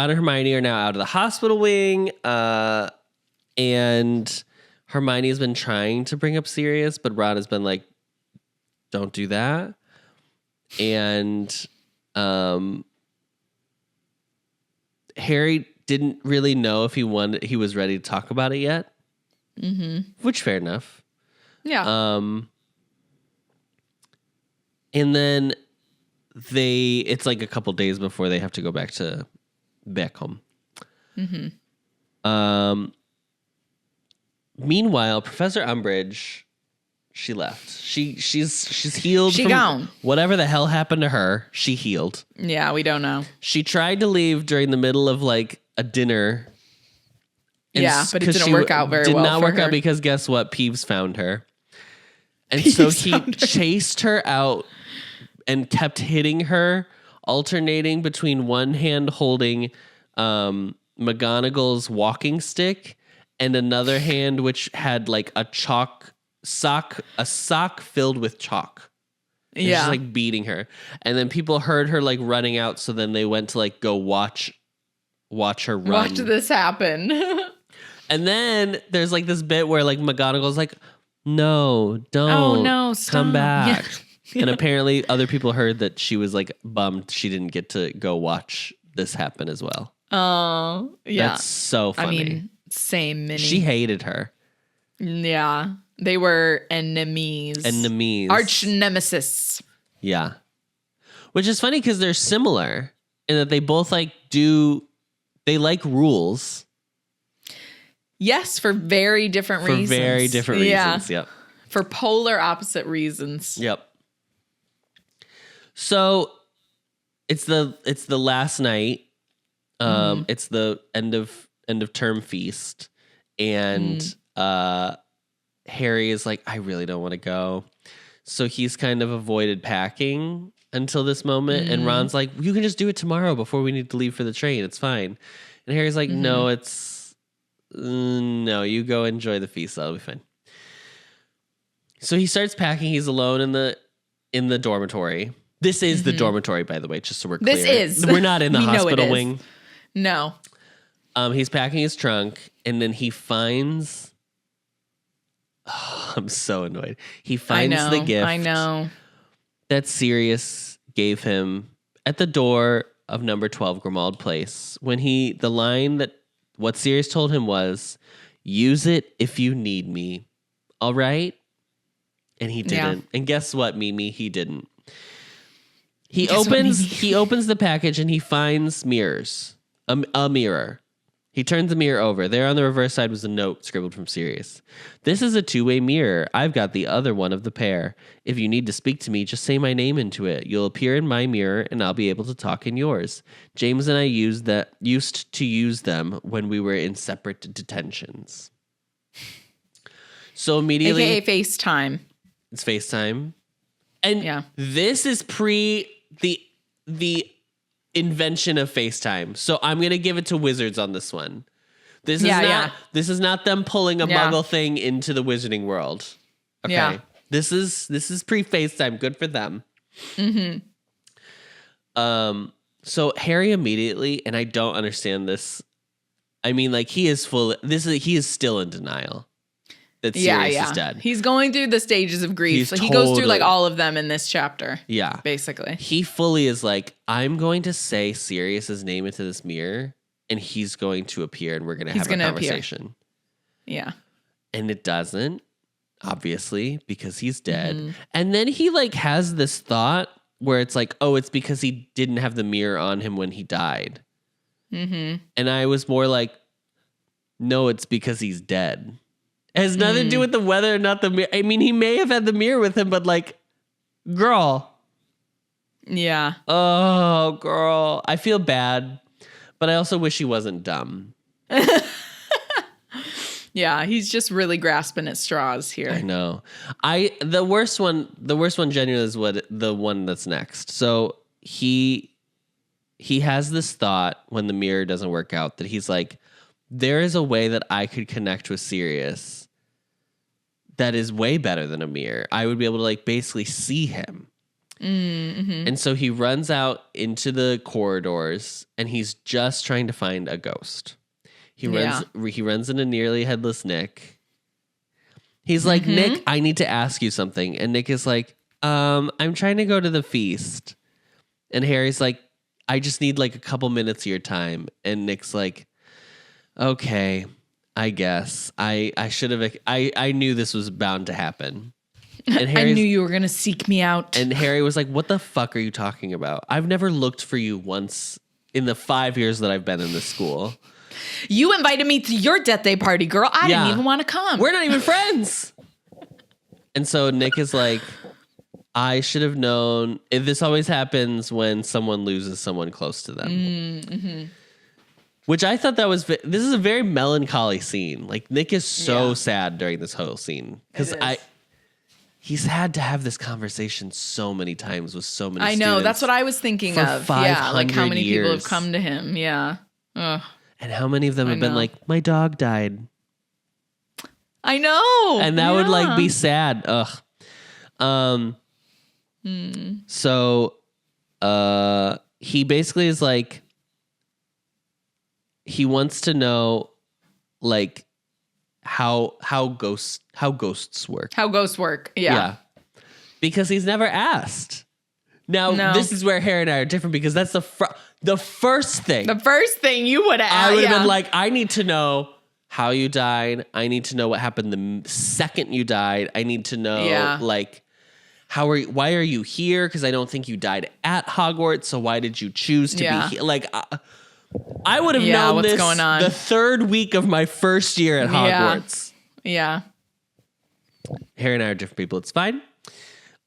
and Hermione are now out of the hospital wing, and Hermione has been trying to bring up Sirius, but Ron has been like, don't do that. And Harry didn't really know if he was ready to talk about it yet. Mm-hmm. Which, fair enough. Yeah. And then it's like a couple days before they have to go back home. Mm-hmm. Meanwhile, Professor Umbridge, she left. She's healed. She from gone. Whatever the hell happened to her, she healed. Yeah, we don't know. She tried to leave during the middle of like a dinner. But it didn't work out very well. Did not work her. out because guess what? Peeves found her. And so he chased her out and kept hitting her, alternating between one hand holding McGonagall's walking stick and another hand which had like a sock filled with chalk. And just like beating her. And then people heard her like running out, so then they went to like go watch her run. Watch this happen. And then there's like this bit where like McGonagall's like, no, don't. Oh no, stop. Come back. Yeah. And apparently other people heard that she was like bummed she didn't get to go watch this happen as well. Oh, yeah. That's so funny. I mean, same Minnie. She hated her. Yeah. They were enemies. Arch nemesis. Yeah. Which is funny because they're similar in that they both they like rules. Yes, for very different reasons. For very different reasons, yep. For polar opposite reasons. Yep. So it's the last night. It's the end of term feast. And Harry is like, I really don't want to go. So he's kind of avoided packing until this moment. And Ron's like, you can just do it tomorrow before we need to leave for the train. It's fine. And Harry's like, no, you go enjoy the feast. That'll be fine. So he starts packing. He's alone in the dormitory. This is the dormitory, by the way, just so we're clear. This is. We're not in the hospital wing. No. He's packing his trunk, and then he finds... Oh, I'm so annoyed. He finds the gift that Sirius gave him at the door of number 12 Grimmauld Place. When what Sirius told him was, use it if you need me. All right? And he didn't. Yeah. And guess what, Mimi? He didn't. He opens the package and he finds mirrors. A mirror. He turned the mirror over. There on the reverse side was a note scribbled from Sirius. This is a two-way mirror. I've got the other one of the pair. If you need to speak to me, just say my name into it. You'll appear in my mirror, and I'll be able to talk in yours. James and I used to use them when we were in separate detentions. So immediately... AKA FaceTime. It's FaceTime. And this is pre the invention of FaceTime. So I'm going to give it to Wizards on this one. This is not them pulling a muggle thing into the wizarding world. Okay. Yeah. This is pre-FaceTime. Good for them. Mm-hmm. So Harry immediately, and I don't understand this. I mean, like he is still in denial that Sirius is dead. He's going through the stages of grief. He goes through like all of them in this chapter. Yeah. Basically. He fully is like, I'm going to say Sirius's name into this mirror and he's going to appear and we're going to have a conversation. Yeah. And it doesn't, obviously, because he's dead. Mm-hmm. And then he like has this thought where it's like, oh, it's because he didn't have the mirror on him when he died. Mm-hmm. And I was more like, no, it's because he's dead. It has nothing to do with the weather, not the mirror. I mean, he may have had the mirror with him, but like, girl. Yeah. Oh, girl. I feel bad, but I also wish he wasn't dumb. Yeah, he's just really grasping at straws here. I know. The worst one genuinely is the one that's next. So he has this thought when the mirror doesn't work out that he's like, there is a way that I could connect with Sirius that is way better than a mirror. I would be able to like basically see him. Mm-hmm. And so he runs out into the corridors and he's just trying to find a ghost. He runs into nearly headless Nick. He's like, Nick, I need to ask you something. And Nick is like, I'm trying to go to the feast. And Harry's like, I just need like a couple minutes of your time. And Nick's like, okay, I guess. I should have. I knew this was bound to happen. And I knew you were going to seek me out. And Harry was like, what the fuck are you talking about? I've never looked for you once in the 5 years that I've been in this school. You invited me to your death day party, girl. I didn't even want to come. We're not even friends. And so Nick is like, I should have known. This always happens when someone loses someone close to them. Mm-hmm. Which I thought this is a very melancholy scene. Like Nick is so sad during this whole scene. Because he's had to have this conversation so many times with so many students. I know, that's what I was thinking of. Yeah, like how many people have come to him. Yeah. Ugh. And how many of them have been like, my dog died. I know. And that would like be sad. Ugh. So he basically is like, he wants to know like how ghosts work. How ghosts work. Yeah. Because he's never asked. Now, this is where Harry and I are different because that's the first thing. The first thing you would ask. I would have been like, I need to know how you died. I need to know what happened the second you died. I need to know like why are you here? Because I don't think you died at Hogwarts. So why did you choose to be here? Like I would have known what's this going on. The third week of my first year at Hogwarts. Yeah. Harry and I are different people. It's fine.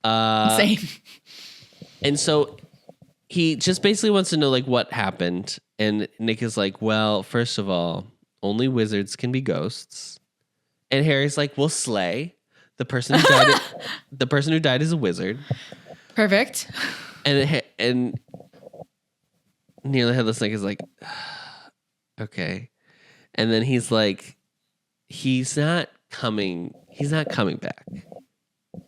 Same. And so he just basically wants to know like what happened. And Nick is like, well, first of all, only wizards can be ghosts. And Harry's like, well, slay. The person who died is a wizard. Perfect. And Nearly Headless Nick is like, okay. And then he's like, he's not coming back.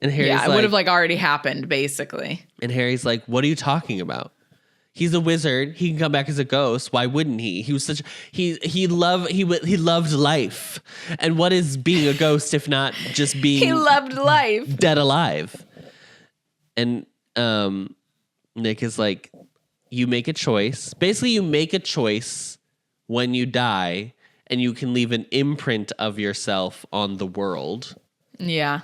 And Harry's it would have like already happened, basically. And Harry's like, what are you talking about? He's a wizard. He can come back as a ghost. Why wouldn't he? He was such he loved life. And what is being a ghost if not just being he loved life, dead alive? And Nick is like, you make a choice. Basically, you make a choice when you die, and you can leave an imprint of yourself on the world. Yeah.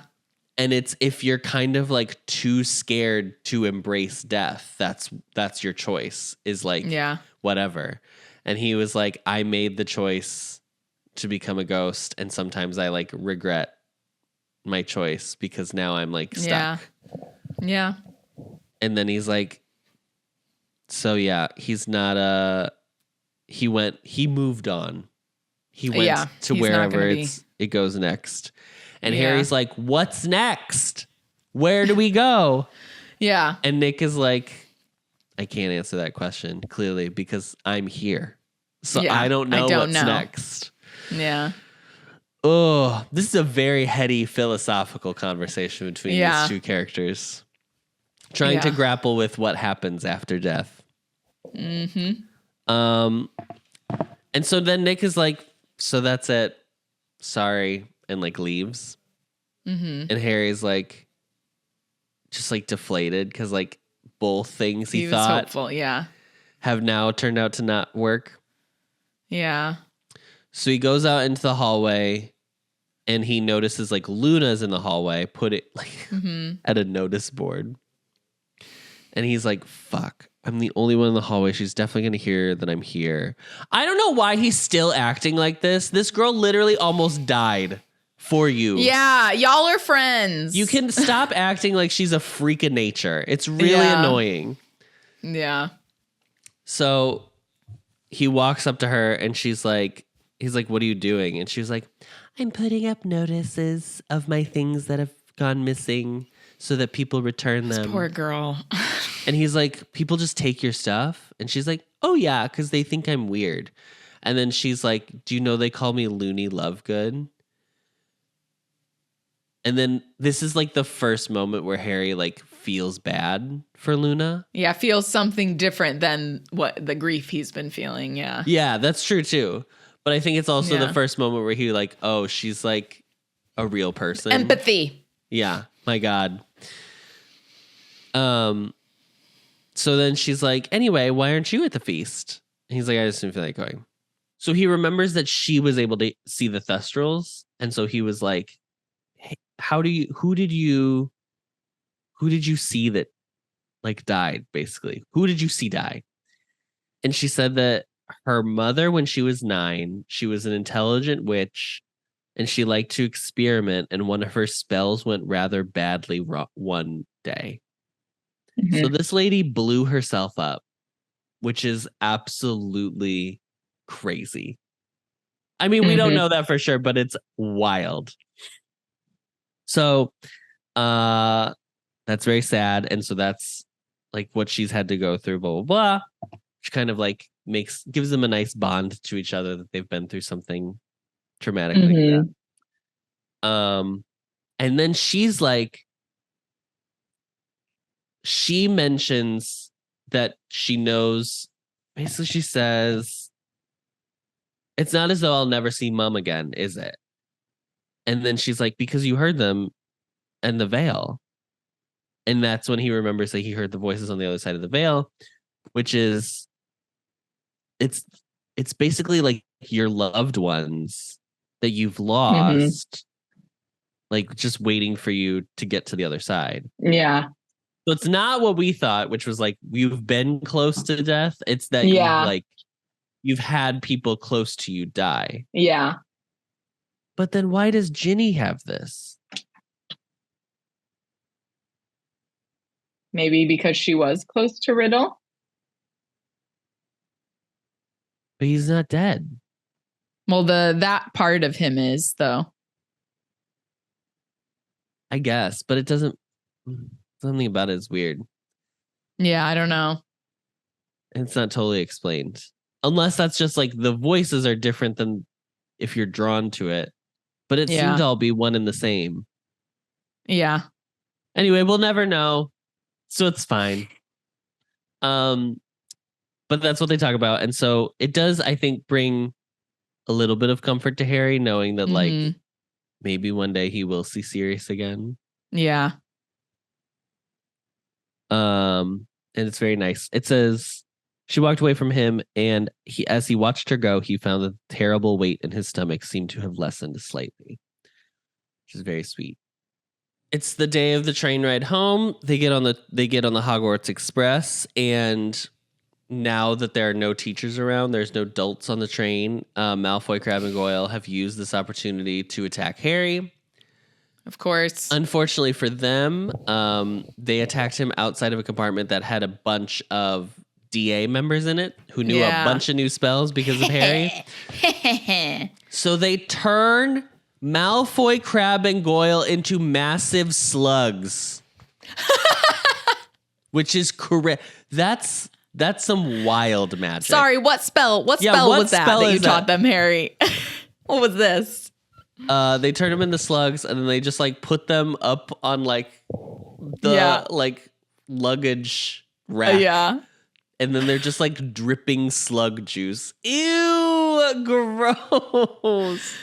And it's if you're kind of like too scared to embrace death, that's your choice is like whatever. And he was like, I made the choice to become a ghost, and sometimes I like regret my choice because now I'm like stuck. Yeah. And then he's like, so yeah, he's not he moved on. He went to wherever it goes next. And Harry's like, what's next? Where do we go? Yeah. And Nick is like, I can't answer that question clearly because I'm here. So I don't know what's next. Yeah. Oh, this is a very heady philosophical conversation between these two characters. Trying to grapple with what happens after death. Mm-hmm. And so then Nick is like, so that's it. Sorry. And like leaves. Mm-hmm. And Harry's like, just like deflated because like both things he thought hopeful, have now turned out to not work. Yeah. So he goes out into the hallway and he notices like Luna's in the hallway, put it like at a notice board. And he's like, fuck, I'm the only one in the hallway. She's definitely going to hear that I'm here. I don't know why he's still acting like this. This girl literally almost died for you. Yeah, y'all are friends. You can stop acting like she's a freak of nature. It's really annoying. Yeah. So he walks up to her and he's like, what are you doing? And she's like, I'm putting up notices of my things that have gone missing so that people return them. This poor girl. And he's like, people just take your stuff? And she's like, oh yeah, because they think I'm weird. And then she's like, do you know they call me Loony Lovegood? And then this is like the first moment where Harry like feels bad for Luna. Yeah, feels something different than what the grief he's been feeling. Yeah. Yeah, that's true too. But I think it's also the first moment where he like, oh, she's like a real person. Empathy. Yeah, my God. So then she's like, anyway, why aren't you at the feast? And he's like, I just didn't feel like going. So he remembers that she was able to see the Thestrals. And so he was like, hey, who did you see that like died, basically? Who did you see die? And she said that her mother, when she was 9, she was an intelligent witch and she liked to experiment. And one of her spells went rather badly one day. Mm-hmm. So this lady blew herself up, which is absolutely crazy. I mean, we don't know that for sure, but it's wild. So that's very sad. And so that's like what she's had to go through, blah, blah, blah. Which kind of like gives them a nice bond to each other that they've been through something traumatic like that. And then she's like, she mentions that she knows, basically she says, it's not as though I'll never see Mom again, is it? And then she's like, because you heard them and the veil. And that's when he remembers that he heard the voices on the other side of the veil, which is, it's basically like your loved ones that you've lost, like just waiting for you to get to the other side. Yeah. So it's not what we thought, which was like, you've been close to death. It's that you've had people close to you die. Yeah. But then why does Ginny have this? Maybe because she was close to Riddle. But he's not dead. Well, that part of him is, though. I guess, but it doesn't. Something about it is weird. Yeah, I don't know. It's not totally explained. Unless that's just like the voices are different than if you're drawn to it. But it seemed to all be one and the same. Yeah. Anyway, we'll never know. So it's fine. But that's what they talk about. And so it does, I think, bring a little bit of comfort to Harry, knowing that like maybe one day he will see Sirius again. Yeah. And it's very nice. It says she walked away from him, and as he watched her go, he found the terrible weight in his stomach seemed to have lessened slightly, which is very sweet. It's the day of the train ride home. They get on the Hogwarts Express, and now that there are no teachers around, there's no adults on the train, Malfoy, Crabbe, and Goyle have used this opportunity to attack Harry. Of course. Unfortunately for them, they attacked him outside of a compartment that had a bunch of DA members in it who knew a bunch of new spells because of Harry. So they turn Malfoy, Crabbe, and Goyle into massive slugs. Which is correct. That's some wild magic. Sorry, what spell? What spell was that you taught them, Harry? What was this? They turn them into slugs, and then they just like put them up on like the like luggage rack. Yeah. And then they're just like dripping slug juice. Ew, gross.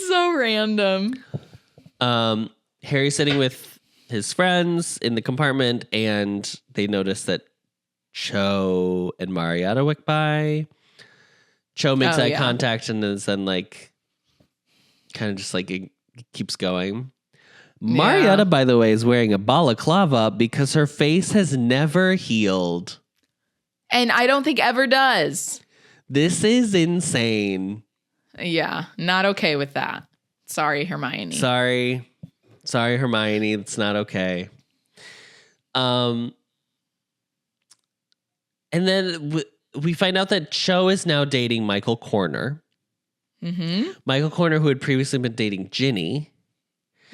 So random. Harry's sitting with his friends in the compartment, and they notice that Cho and Marietta walk by. Cho makes eye contact and then like kind of just like it keeps going. Marietta, by the way, is wearing a balaclava because her face has never healed. And I don't think ever does. This is insane. Yeah, not okay with that. Sorry, Hermione. Sorry, Hermione. It's not okay. And then we find out that Cho is now dating Michael Corner. Mm-hmm. Michael Corner, who had previously been dating Ginny.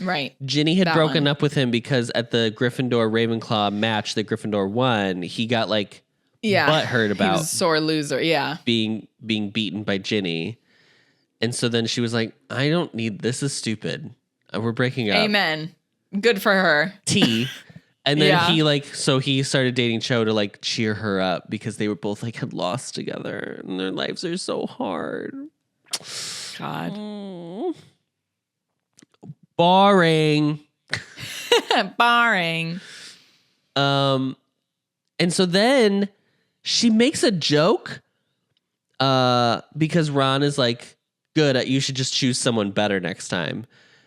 Right. Ginny had broken up with him because at the Gryffindor Ravenclaw match that Gryffindor won, he got like butthurt about he was a sore loser. Yeah. being beaten by Ginny. And so then she was like, I don't need this is stupid. We're breaking up. Amen. Good for her. T. And then he started dating Cho to like cheer her up because they were both like had lost together and their lives are so hard. God. Boring. Boring. And so then she makes a joke because Ron is like, good, you should just choose someone better next time.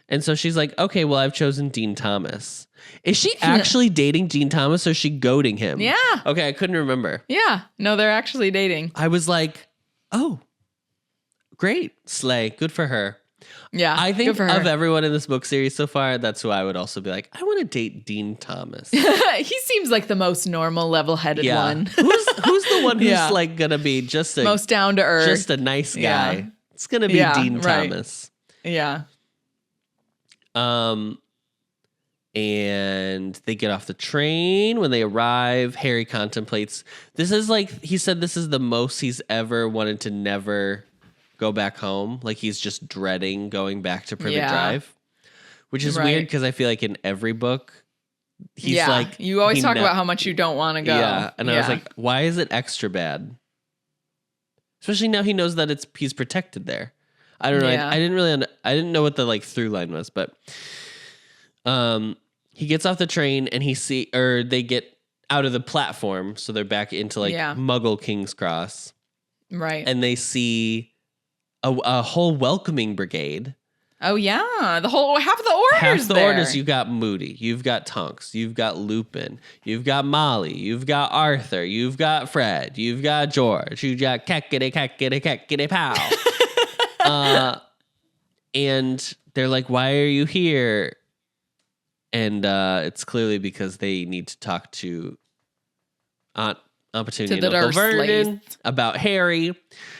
And so she's like, okay, well, I've chosen Dean Thomas. Is she actually dating Dean Thomas or is she goading him? Yeah. Okay, I couldn't remember. Yeah. No, they're actually dating. I was like, oh, great. Slay. Good for her. Yeah. I think of everyone in this book series so far, that's who I would also be like, I want to date Dean Thomas. He seems like the most normal, level-headed one. Who's the one who's like going to be just a most down to earth, just a nice guy? Yeah. It's going to be Dean Thomas. Yeah. And they get off the train. When they arrive, Harry contemplates. This is like, he said this is the most he's ever wanted to never go back home. Like he's just dreading going back to Privet Drive. Which is weird because I feel like in every book, he's like... You always talk about how much you don't want to go. Yeah, and I was like, why is it extra bad? Especially now he knows that he's protected there. I don't know. Yeah. I didn't know what the like through line was, but he gets off the train and they get out of the platform, so they're back into like Muggle King's Cross. Right. And they see a whole welcoming brigade. Oh yeah, the whole half of the orders. Half the orders. You've got Moody, you've got Tonks, you've got Lupin, you've got Molly, you've got Arthur, you've got Fred, you've got George, you've got keckity pow. And they're like, "Why are you here?" And it's clearly because they need to talk to Aunt Petunia and Uncle Vernon about Harry.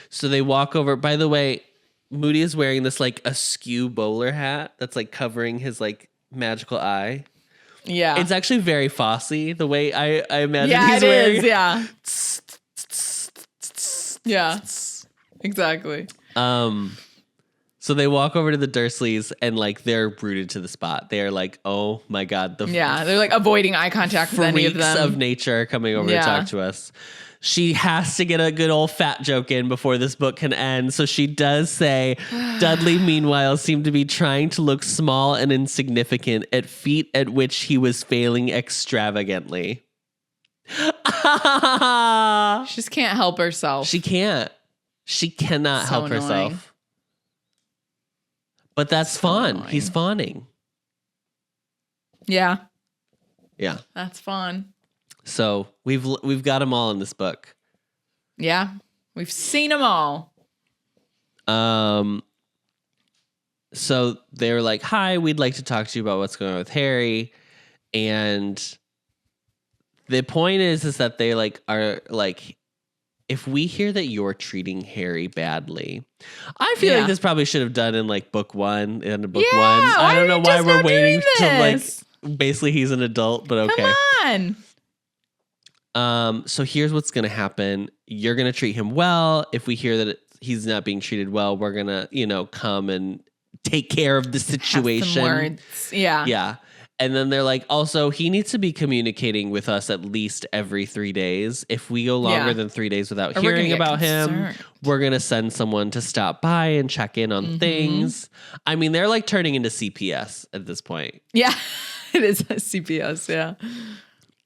So they walk over. By the way, Moody is wearing this like askew bowler hat that's like covering his like magical eye. Yeah. It's actually very Fosse the way I imagine he's wearing. Yeah. Yeah. Exactly. So they walk over to the Dursleys and like they're rooted to the spot. They're like, oh my God. They're like avoiding eye contact with any of them. Freaks of nature are coming over to talk to us. She has to get a good old fat joke in before this book can end. So she does say, Dudley, meanwhile, seemed to be trying to look small and insignificant at feat at which he was failing extravagantly. She just can't help herself. She can't. She cannot help herself. But that's fun. Annoying. He's fawning. Yeah. Yeah. That's fun. So we've got them all in this book. Yeah. We've seen them all. So they're like, hi, we'd like to talk to you about what's going on with Harry. And the point is that they like are like, if we hear that you're treating Harry badly, I feel like this probably should have done in like book one and book one. I don't know why we're waiting to like, basically he's an adult, but okay. Come on. So here's what's going to happen. You're going to treat him well. If we hear that he's not being treated well, we're going to, come and take care of the situation. Have some words. Yeah. Yeah. And then they're like, also, he needs to be communicating with us at least every 3 days. If we go longer than 3 days without hearing about him, we're going to send someone to stop by and check in on things. I mean, they're like turning into CPS at this point. Yeah, it is a CPS, yeah.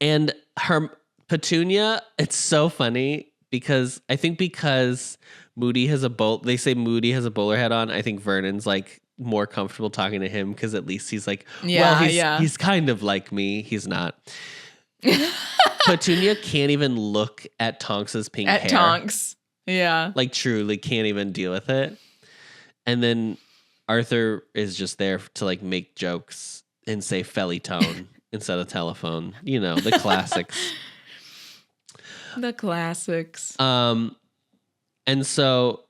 And Petunia, it's so funny because Moody has they say Moody has a bowler hat on. I think Vernon's like more comfortable talking to him because at least he's like, he's kind of like me. He's not. Petunia can't even look at Tonks's pink hair. Tonks. Yeah. Like truly can't even deal with it. And then Arthur is just there to like make jokes and say fellytone instead of telephone. The classics. The classics. And so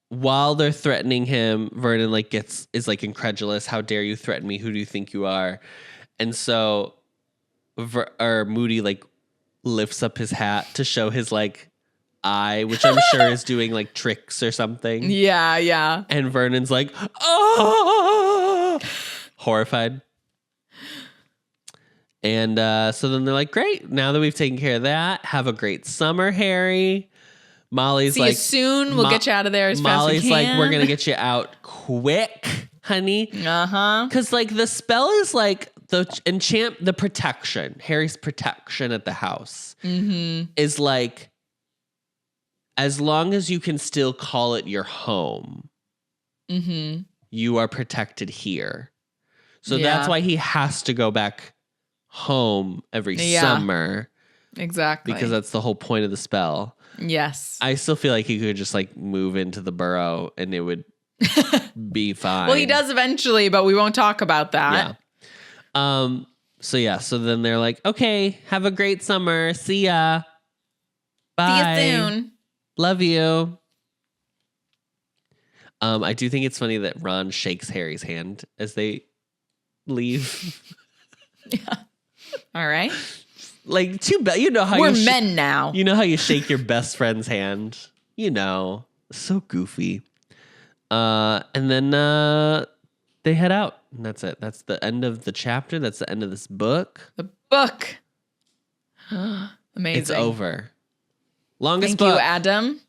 while they're threatening him, Vernon is incredulous. How dare you threaten me? Who do you think you are? And so Moody lifts up his hat to show his eye, which I'm sure is doing tricks or something. Yeah, yeah. And Vernon's like, oh, horrified. And so then they're like, great. Now that we've taken care of that, have a great summer, Harry. Molly's See you soon. We'll get you out of there as fast as we can. Molly's like, we're going to get you out quick, honey. Uh-huh. Because the spell is the protection, Harry's protection at the house is as long as you can still call it your home, you are protected here. So that's why he has to go back home every summer. Exactly. Because that's the whole point of the spell. Yes. I still feel like he could just move into the burrow and it would be fine. Well, he does eventually, but we won't talk about that. Yeah. So then they're like, okay, have a great summer. See ya. Bye. See you soon. Love you. I do think it's funny that Ron shakes Harry's hand as they leave. Yeah. All right. Too bad. You know how we're men now. You know how you shake your best friend's hand. So goofy. And then they head out, and that's it. That's the end of the chapter. That's the end of this book. The book. Amazing. It's over. Longest Thank book. you, Adam.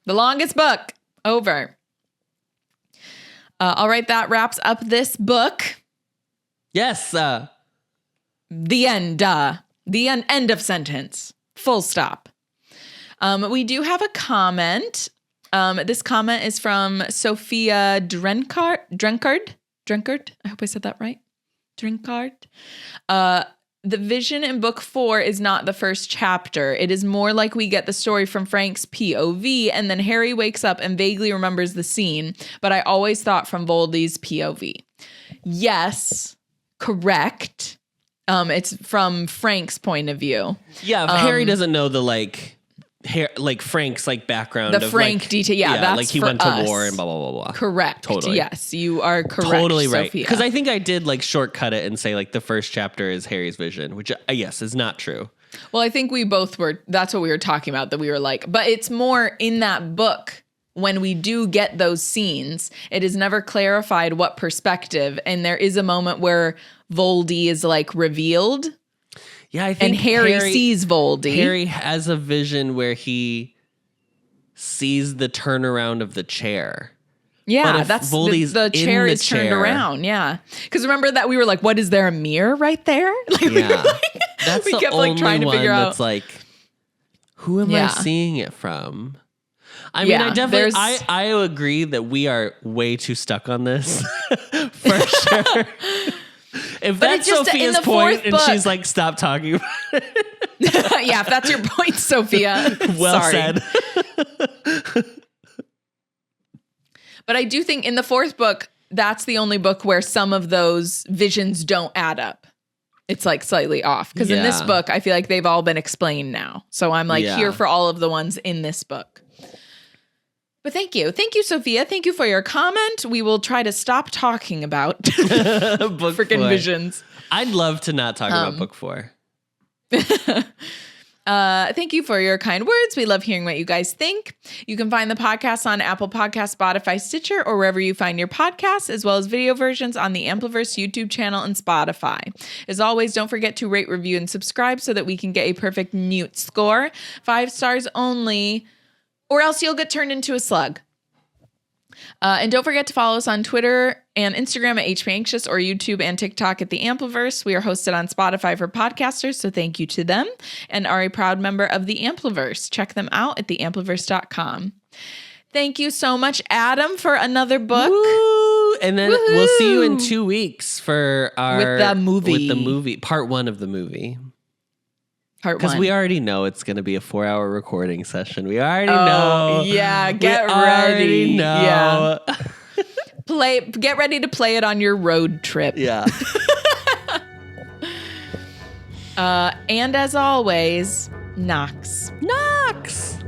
The longest book. Over. All right, that wraps up this book. Yes. The end. The end of sentence. Full stop. We do have a comment. This comment is from Sophia Drenkard. I hope I said that right. Drenkard. The vision in book 4 is not the first chapter. It is more like we get the story from Frank's POV, and then Harry wakes up and vaguely remembers the scene, but I always thought from Voldy's POV. Yes, correct. It's from Frank's point of view. Yeah, Harry doesn't know the Frank's background. The Frank detail. Yeah, that's he for went to us. war and blah blah blah blah. Correct. Totally. Yes, you are correct. Totally right. Sophia. Because I think I did shortcut it and say the first chapter is Harry's vision, which yes is not true. Well, I think we both were. That's what we were talking about. That we were but it's more in that book. When we do get those scenes, it is never clarified what perspective. And there is a moment where Voldy is revealed. Yeah, I think and Harry sees Voldy. Harry has a vision where he sees the turnaround of the chair. Yeah, that's the chair is turned around. Yeah, because remember that we were what is there a mirror right there? That's we the kept only trying to figure out. That's who am I seeing it from? I mean, I definitely, I agree that we are way too stuck on this for sure. If that's Sophia's point and she's stop talking about it. Yeah, if that's your point, Sophia. Well said. But I do think in the fourth book, that's the only book where some of those visions don't add up. It's like slightly off. Because in this book, I feel like they've all been explained now. So I'm like here for all of the ones in this book. But thank you. Thank you, Sophia. Thank you for your comment. We will try to stop talking about freaking visions. I'd love to not talk about book 4. Thank you for your kind words. We love hearing what you guys think. You can find the podcast on Apple Podcasts, Spotify, Stitcher, or wherever you find your podcasts, as well as video versions on the Ampliverse YouTube channel and Spotify. As always, don't forget to rate, review, and subscribe so that we can get a perfect mute score. 5 stars only, or else you'll get turned into a slug. And don't forget to follow us on Twitter and Instagram at HPAnxious or YouTube and TikTok at The Ampliverse. We are hosted on Spotify for podcasters, so thank you to them, and are a proud member of The Ampliverse. Check them out at theampliverse.com. Thank you so much, Adam, for another book. Woo! And then we'll see you in 2 weeks for our... With the movie. With the movie. Part 1 of the movie. Part 1. Because we already know it's going to be a 4-hour recording session. We already know. Yeah, get ready. Already know. Yeah. Get ready to play it on your road trip. Yeah. And as always, Knox. Knox.